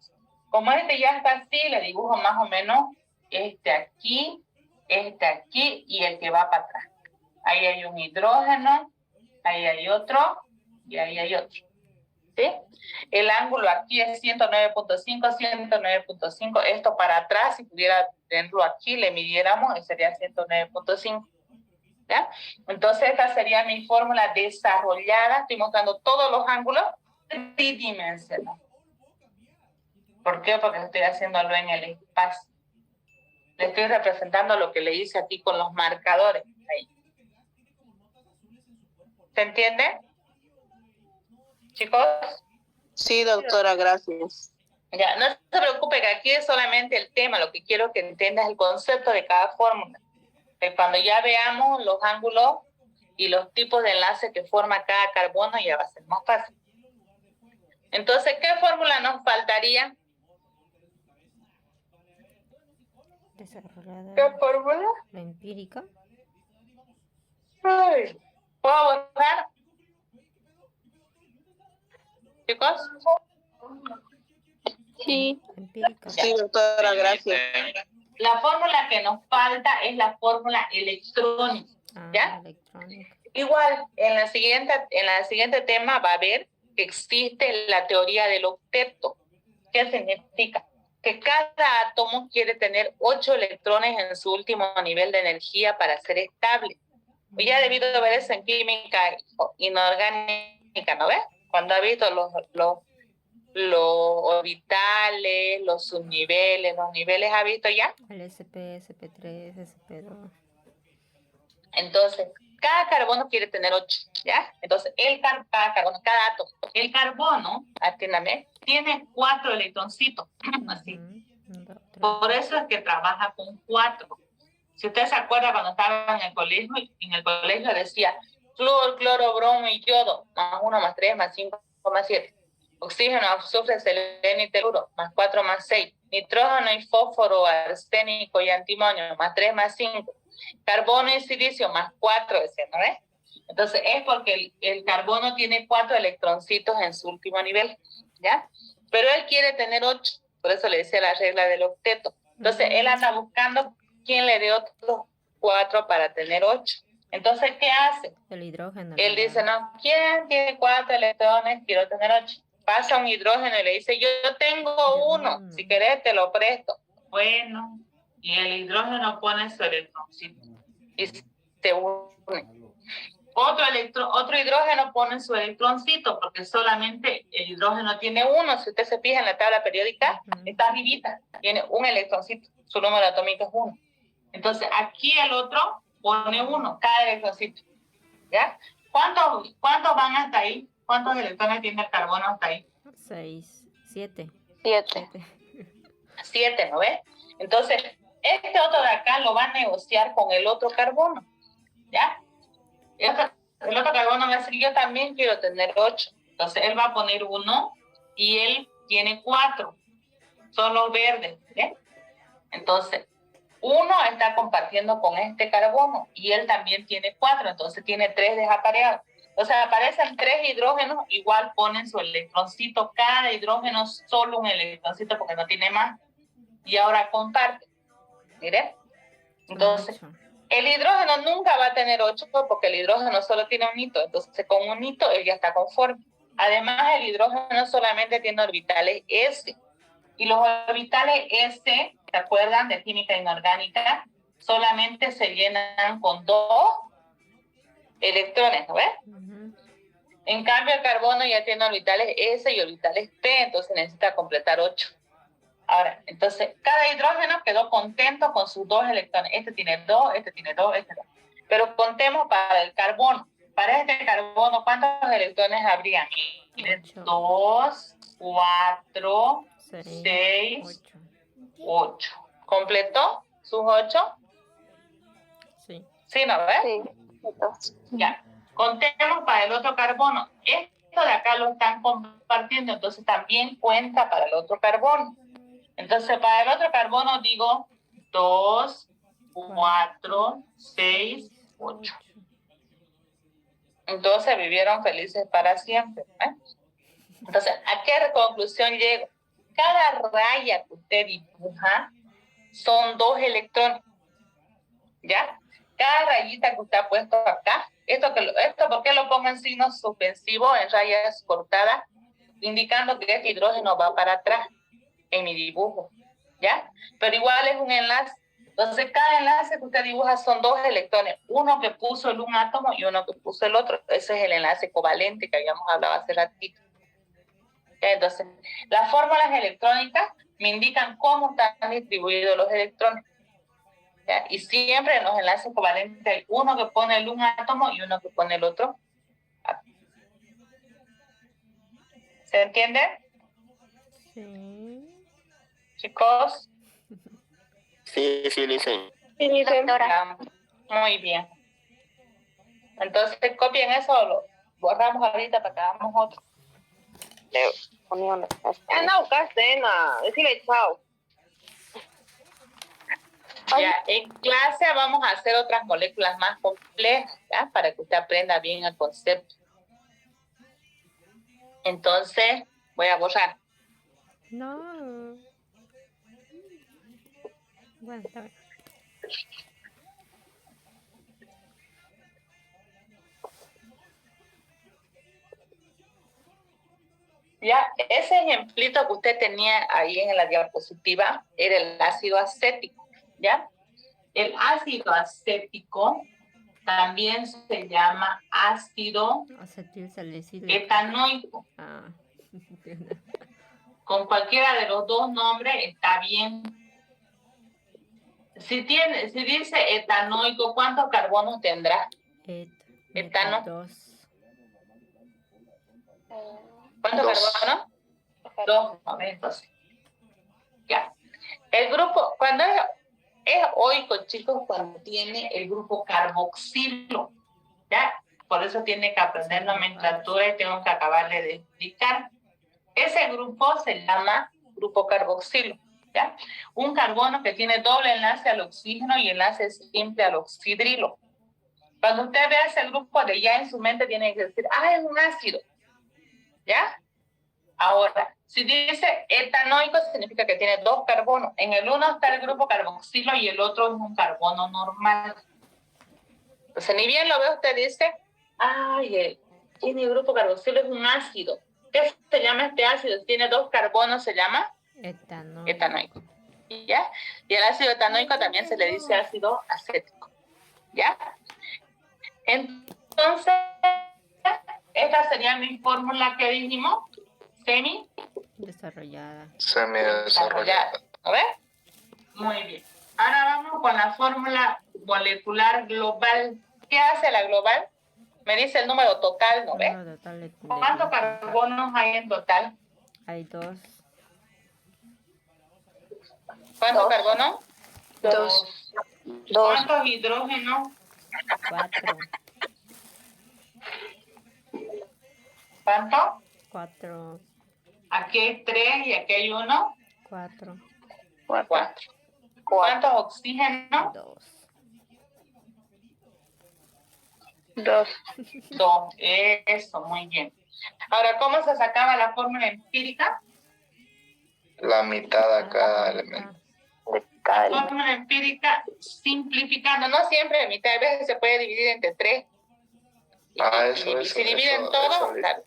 Como este ya está así, le dibujo más o menos este aquí y el que va para atrás. Ahí hay un hidrógeno, ahí hay otro y ahí hay otro. ¿Sí? El ángulo aquí es 109.5, 109.5. Esto para atrás, si pudiera tenerlo aquí, le midiéramos, sería 109.5. ¿Ya? Entonces, esta sería mi fórmula desarrollada. Estoy mostrando todos los ángulos tridimensionales. ¿Por qué? Porque estoy haciéndolo en el espacio. Le estoy representando lo que le hice aquí con los marcadores. Ahí. ¿Se entiende? ¿Chicos? Sí, doctora, gracias. Ya, no se preocupe que aquí es solamente el tema, lo que quiero que entiendas el concepto de cada fórmula. Que cuando ya veamos los ángulos y los tipos de enlace que forma cada carbono, ya va a ser más fácil. Entonces, ¿qué fórmula nos faltaría? Desarrollada. ¿Qué fórmula? La empírica. Ay, ¿puedo buscar? Chicos. Sí. Empírica. Sí, doctora, gracias. La fórmula que nos falta es la fórmula electrónica. ¿Ya? Electrónica. Igual, en la siguiente tema va a ver que existe la teoría del octeto. ¿Qué significa? Que cada átomo quiere tener 8 electrones en su último nivel de energía para ser estable. Ya ha debido de ver eso en química inorgánica, ¿no ves? Cuando ha visto los orbitales, los subniveles, los niveles, ¿ha visto ya? El SP, SP3, SP2. Entonces, cada carbono quiere tener 8, ¿ya? Entonces, cada carbono, cada átomo. El carbono, atiéndame, tiene 4 electroncitos, así. Por eso es que trabaja con 4. Si usted se acuerda cuando estaba en el colegio decía flúor, cloro, bromo y yodo, más 1, más 3, más 5, más 7. Oxígeno, azufre, selenio y teluro, más 4, más 6. Nitrógeno y fósforo, arsénico y antimonio, más 3, más 5. Carbono y silicio, más 4, ¿no ves? Entonces, es porque el carbono tiene 4 electroncitos en su último nivel, ¿ya? Pero él quiere tener 8, por eso le decía la regla del octeto. Entonces, él anda buscando quién le dé otros 4 para tener 8. Entonces, ¿qué hace? El hidrógeno. Él dice, no, ¿quién tiene 4 electrones? Quiero tener 8. Pasa un hidrógeno y le dice, yo tengo 1, si querés te lo presto. Bueno, y el hidrógeno pone su electroncito y se une. Otro hidrógeno pone su electroncito, porque solamente el hidrógeno tiene 1. Si usted se fija en la tabla periódica, está arribita, tiene un electroncito, su número atómico es 1. Entonces, aquí el otro pone 1, cada electroncito, ¿ya? ¿Cuántos van hasta ahí? ¿Cuántos electrones tiene el carbono hasta ahí? 6, 7. 7. 7, ¿no ves? Entonces, este otro de acá lo va a negociar con el otro carbono, ¿ya? El otro carbono va a decir, yo también quiero tener 8. Entonces, él va a poner 1 y él tiene 4. Son los verdes, ¿eh? Entonces, 1 está compartiendo con este carbono y él también tiene 4, entonces tiene 3 desapareados. O sea, aparecen 3 hidrógenos, igual ponen su electroncito, cada hidrógeno solo un electroncito porque no tiene más. Y ahora comparte. Miren. Entonces, el hidrógeno nunca va a tener 8 porque el hidrógeno solo tiene un hito. Entonces, con un hito él ya está conforme. Además, el hidrógeno solamente tiene orbitales S. Y los orbitales S, ¿se acuerdan de química inorgánica? Solamente se llenan con 2 electrones, ¿no ves? En cambio, el carbono ya tiene orbitales S y orbitales P, entonces necesita completar 8. Ahora, entonces, cada hidrógeno quedó contento con sus 2 electrones. Este tiene 2, este tiene 2, este 2. Pero contemos para el carbono. Para este carbono, ¿cuántos electrones habría? 2, 4, 6, 8. ¿Completó sus 8? Sí. ¿Sí, no ves? Sí. Ya. Contemos para el otro carbono. Esto de acá lo están compartiendo, entonces también cuenta para el otro carbono. Entonces, para el otro carbono digo 2, 4, 6, 8. Entonces vivieron felices para siempre, ¿eh? Entonces, ¿a qué conclusión llego? Cada raya que usted dibuja son 2 electrones, ¿ya? Cada rayita que usted ha puesto acá, esto ¿por qué lo pongo en signo suspensivo, en rayas cortadas, indicando que este hidrógeno va para atrás en mi dibujo, ¿ya? Pero igual es un enlace. Entonces, cada enlace que usted dibuja son 2 electrones, uno que puso un átomo y uno que puso el otro. Ese es el enlace covalente que habíamos hablado hace ratito. Entonces, las fórmulas electrónicas me indican cómo están distribuidos los electrones, ¿ya? Y siempre en los enlaces covalentes hay uno que pone un átomo y uno que pone el otro. ¿Se entiende? Sí. Chicos. Sí, sí, dicen. Sí, doctora. Muy bien. Entonces copien eso, lo borramos ahorita para que hagamos otro. No, Castena, decirle chao. Ya, en clase vamos a hacer otras moléculas más complejas, ¿ya? Para que usted aprenda bien el concepto. Entonces, voy a borrar. No. Bueno, está bien. Ya, ese ejemplito que usted tenía ahí en la diapositiva era el ácido acético, ¿ya? El ácido acético también se llama ácido Acetilsalicílico. etanoico. Ah. Con cualquiera de los dos nombres está bien. Si dice etanoico, ¿cuántos carbonos tendrá? Etano. 2. ¿Cuántos carbonos? 2. A ver, entonces. Ya. El grupo, cuando es oico, chicos, cuando tiene el grupo carboxilo, ¿ya? Por eso tiene que aprender nomenclatura y tengo que acabarle de explicar. Ese grupo se llama grupo carboxilo, ¿ya? Un carbono que tiene doble enlace al oxígeno y enlace simple al oxidrilo. Cuando usted vea ese grupo de ya en su mente tiene que decir, es un ácido, ¿ya? Ahora, si dice etanoico, significa que tiene 2 carbonos. En el uno está el grupo carboxilo y el otro es un carbono normal. Entonces, ni bien lo ve, usted dice, tiene el grupo carboxilo, es un ácido. ¿Qué se llama este ácido? Tiene 2 carbonos, se llama etanoico. ¿Ya? Y el ácido etanoico también se le dice ácido acético. ¿Ya? Entonces, esta sería mi fórmula que dijimos. Desarrollada. Semidesarrollada. ¿A ver? Muy bien. Ahora vamos con la fórmula molecular global. ¿Qué hace la global? Me dice el número total, ¿no ves? ¿Cuántos carbonos hay en total? Hay 2. ¿Cuántos carbonos? 2. ¿Cuántos hidrógenos? 4. ¿Cuántos? 4. Aquí hay 3 y aquí hay 1. 4. 4. ¿Cuántos oxígenos? 2. 2. Eso, muy bien. Ahora, ¿cómo se sacaba la fórmula empírica? La mitad a cada elemento. La fórmula empírica simplificando, no siempre la mitad, a veces se puede dividir entre 3. Eso. Si dividen todo, claro.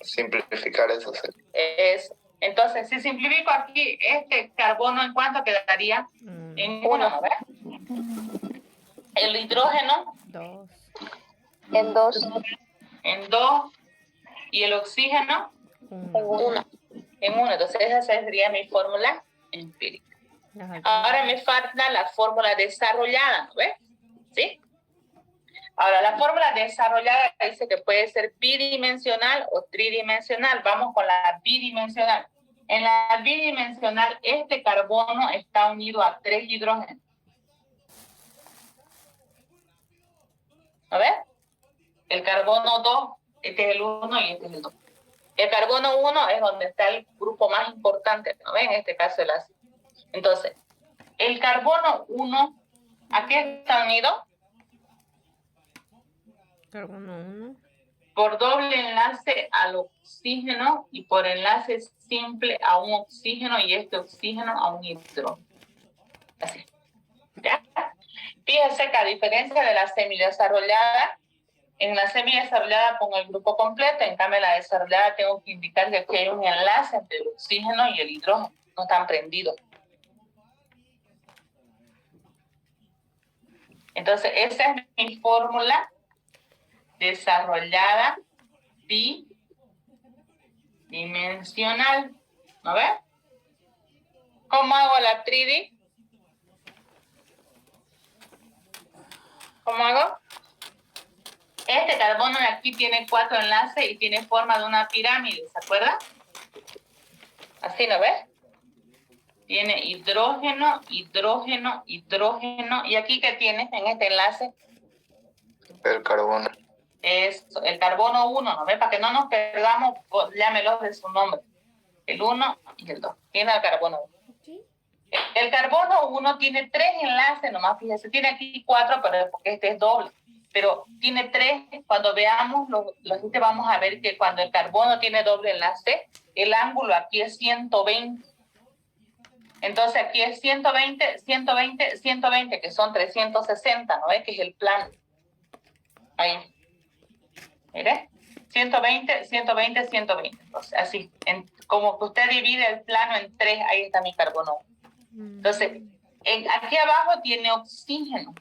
Simplificar eso. Eso. Entonces, si simplifico aquí, este carbono, ¿en cuánto quedaría? En 1, ¿no ves? El hidrógeno. 2. En 2. En 2. ¿Y el oxígeno? En 1. En 1. Entonces, esa sería mi fórmula empírica. Ahora me falta la fórmula desarrollada, ¿no ves? ¿Sí? Ahora, la fórmula desarrollada dice que puede ser bidimensional o tridimensional. Vamos con la bidimensional. En la bidimensional, este carbono está unido a 3 hidrógenos. ¿No ves? El carbono 2, este es el 1 y este es el 2. El carbono 1 es donde está el grupo más importante, ¿no ven? En este caso el ácido. Entonces, el carbono 1, ¿a qué está unido? Carbono 1. Por doble enlace al oxígeno y por enlace simple a un oxígeno y este oxígeno a un hidrógeno. Así. ¿Ya? Fíjense que a diferencia de la semidesarrollada, en la semidesarrollada pongo el grupo completo, en cambio en la desarrollada tengo que indicar que aquí hay un enlace entre el oxígeno y el hidrógeno, no están prendidos. Entonces, esa es mi fórmula desarrollada bidimensional. ¿No ves? ¿Cómo hago la tridi? ¿Cómo hago? Este carbono de aquí tiene 4 enlaces y tiene forma de una pirámide, ¿se acuerdan? Así, ¿no ves? Tiene hidrógeno, hidrógeno, hidrógeno. ¿Y aquí qué tienes en este enlace? El carbono. Eso, el carbono 1, ¿no ve? Para que no nos perdamos, llámelos de su nombre. El 1 y el 2. Tiene el carbono 1. El carbono 1 tiene 3 enlaces, nomás fíjense, tiene aquí 4, pero es porque este es doble. Pero tiene 3, cuando veamos los vamos a ver que cuando el carbono tiene doble enlace, el ángulo aquí es 120. Entonces aquí es 120, 120, 120, que son 360, ¿no ves? Que es el plano. Ahí. Mire, 120, 120, 120. Entonces, así, como que usted divide el plano en 3, ahí está mi carbono. Entonces, aquí abajo tiene oxígeno.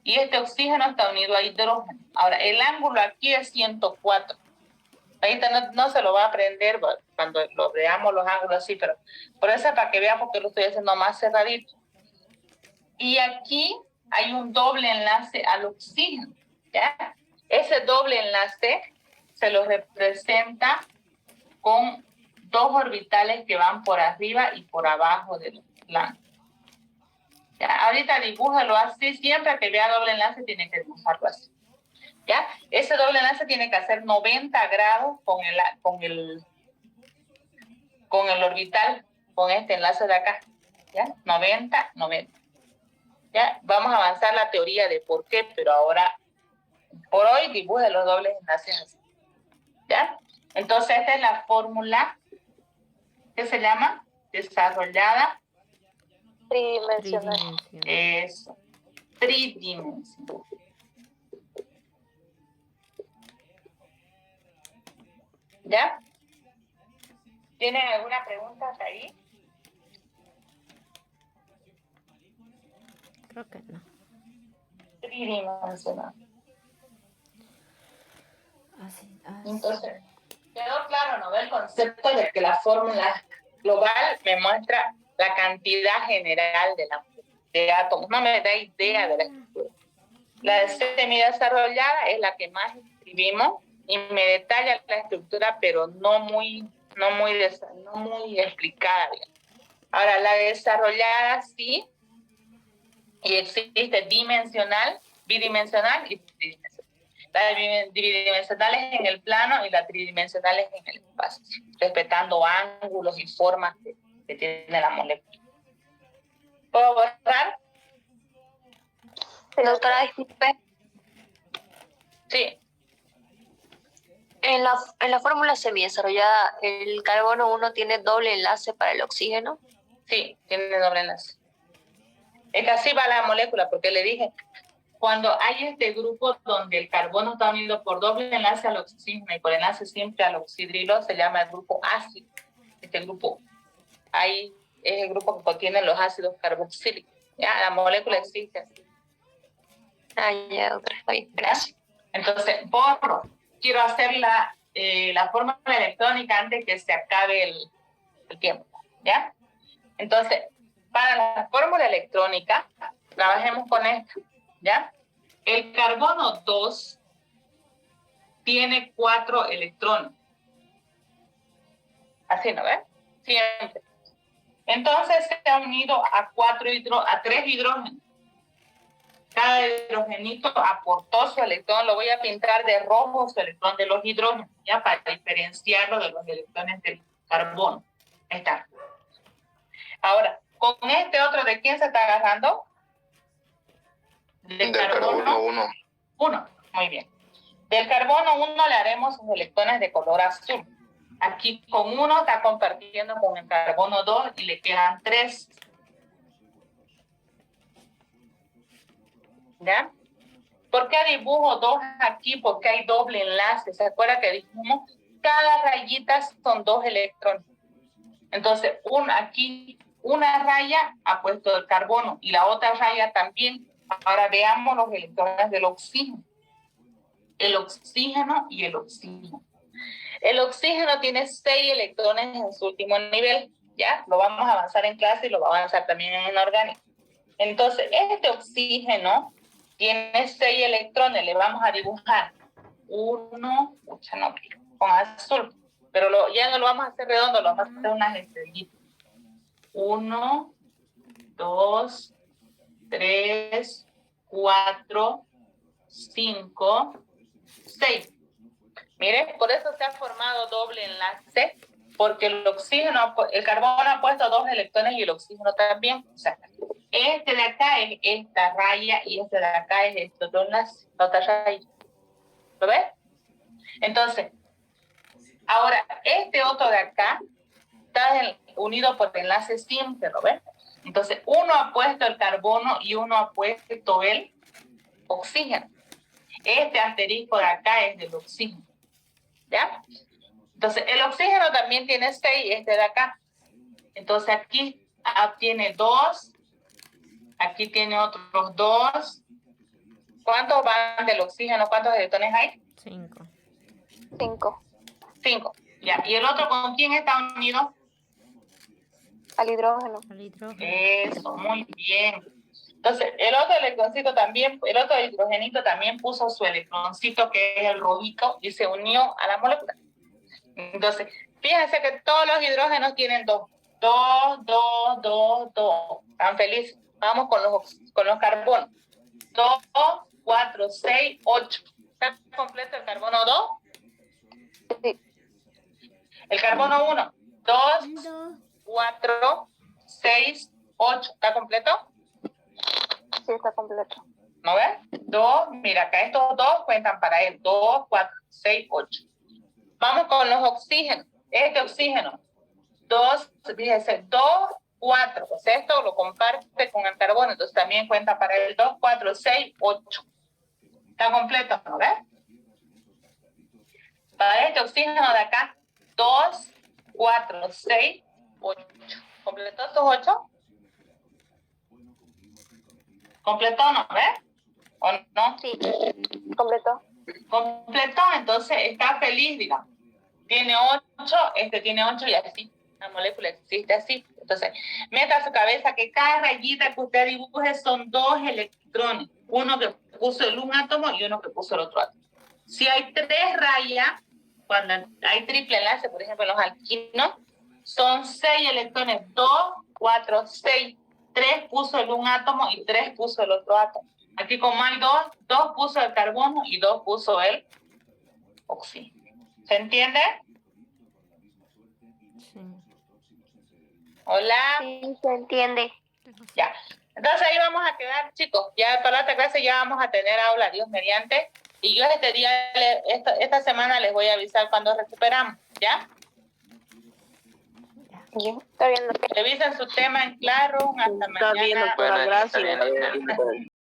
Y este oxígeno está unido a hidrógeno. Ahora, el ángulo aquí es 104. Ahorita no se lo va a aprender cuando lo veamos los ángulos así, pero por eso es para que vean porque lo estoy haciendo más cerradito. Y aquí hay un doble enlace al oxígeno, ¿ya? Ese doble enlace se lo representa con 2 orbitales que van por arriba y por abajo del plano. ¿Ya? Ahorita dibújalo así, siempre que vea doble enlace tiene que dibujarlo así. ¿Ya? Ese doble enlace tiene que hacer 90 grados con el orbital, con este enlace de acá. ¿Ya? 90, 90. ¿Ya? Vamos a avanzar la teoría de por qué, pero ahora, por hoy, dibuje los dobles enlaces así. ¿Ya? Entonces, esta es la fórmula que se llama desarrollada Tridimensional. Eso. Tridimensional. ¿Ya? ¿Tienen alguna pregunta hasta ahí? Creo que no. Tridimensional. Así. Entonces, quedó claro, ¿no? El concepto de que la fórmula global me muestra la cantidad general de átomos. No me da idea de la estructura. La semidesarrollada es la que más escribimos y me detalla la estructura, pero no muy explicada. Digamos. Ahora, la desarrollada sí, y existe dimensional, bidimensional y tridimensional. La bidimensional es en el plano y la tridimensional es en el espacio, respetando ángulos y formas que tiene la molécula. ¿Puedo borrar? Doctora, disculpe. Sí. En la fórmula semidesarrollada, ¿el carbono 1 tiene doble enlace para el oxígeno? Sí, tiene doble enlace. Es que así va la molécula, porque le dije, cuando hay este grupo donde el carbono está unido por doble enlace al oxígeno y por enlace simple al oxidrilo, se llama el grupo ácido. Este grupo, ahí es el grupo que contiene los ácidos carboxílicos. Ya, la molécula existe así. Ah, ya, doctora, está bien, gracias. Entonces, borro. Quiero hacer la fórmula electrónica antes que se acabe el tiempo, ¿ya? Entonces, para la fórmula electrónica, trabajemos con esto, ¿ya? El carbono 2 tiene 4 electrones. Así, ¿no ves? Siempre. Entonces, se ha unido a 3 hidrógenos. Cada hidrogenito aportó su electrón, lo voy a pintar de rojo su electrón de los hidrógenos, ya para diferenciarlo de los electrones del carbono. Ahí está. Ahora, con este otro, ¿de quién se está agarrando? Del carbono 1. 1, muy bien. Del carbono 1 le haremos sus electrones de color azul. Aquí con 1 está compartiendo con el carbono 2 y le quedan 3. ¿Ya? ¿Por qué dibujo 2 aquí? Porque hay doble enlace. ¿Se acuerda que dijimos? Cada rayita son 2 electrones. Entonces, aquí una raya ha puesto el carbono y la otra raya también. Ahora veamos los electrones del oxígeno. El oxígeno y el oxígeno. El oxígeno tiene 6 electrones en su último nivel. ¿Ya? Lo vamos a avanzar en clase y lo va a avanzar también en inorgánico. Entonces, este oxígeno tiene 6 electrones, le vamos a dibujar 1, con azul, pero ya no lo vamos a hacer redondo, lo vamos a hacer unas estrellitas. 1, 2, 3, 4, 5, 6. Mire, por eso se ha formado doble enlace, porque el oxígeno, el carbono ha puesto 2 electrones y el oxígeno también. O sea, este de acá es esta raya y este de acá es este otro enlace, la otra raya. ¿Lo ves? Entonces, ahora, este otro de acá está unido por enlace simple, ¿lo ves? Entonces, uno ha puesto el carbono y uno ha puesto el oxígeno. Este asterisco de acá es del oxígeno. ¿Ya? Entonces, el oxígeno también tiene 6, este de acá. Entonces, aquí tiene 2. Aquí tiene otros 2. ¿Cuántos van del oxígeno? ¿Cuántos electrones hay? 5. 5. 5. Ya. ¿Y el otro con quién está unido? Al hidrógeno. Al hidrógeno. Eso, muy bien. Entonces, el otro electroncito también, el otro hidrogenito también puso su electroncito, que es el rojito, y se unió a la molécula. Entonces, fíjense que todos los hidrógenos tienen 2. 2, 2, 2, 2. Están felices. Vamos con los carbonos. 2, 4, 6, 8. ¿Está completo el carbono 2? Sí. El carbono 1. 2, 2. 4, 6, 8. ¿Está completo? Sí, está completo. ¿No ves? 2, mira, acá estos 2 cuentan para él. 2, 4, 6, 8. Vamos con los oxígenos. Este oxígeno, 2, fíjese, 2, 4. Pues esto lo comparte con el carbono, entonces también cuenta para él 2, 4, 6, 8. Está completo, ¿no ves? Para este oxígeno de acá, 2, 4, 6, 8. ¿Completó estos 8? ¿Completó, no ves? ¿O no? Sí, completo. Completó, entonces está feliz, digamos. Tiene 8, este tiene 8 y así. La molécula existe así. Entonces, meta a su cabeza que cada rayita que usted dibuje son 2 electrones. Uno que puso el un átomo y uno que puso el otro átomo. Si hay 3 rayas, cuando hay triple enlace, por ejemplo, en los alquinos, son 6 electrones. 2, 4, 6. 3 puso el un átomo y 3 puso el otro átomo. Aquí como hay 2 puso el carbono y 2 puso el oxígeno. ¿Se entiende? Sí. Hola. Sí, se entiende. Ya. Entonces ahí vamos a quedar, chicos. Ya para la otra clase ya vamos a tener aula, Dios mediante. Y yo este día, esta semana les voy a avisar cuando recuperamos, ¿ya? Bien, está bien. Revisen su tema en Classroom. Hasta Está bien, mañana. doctora, gracias. Está bien.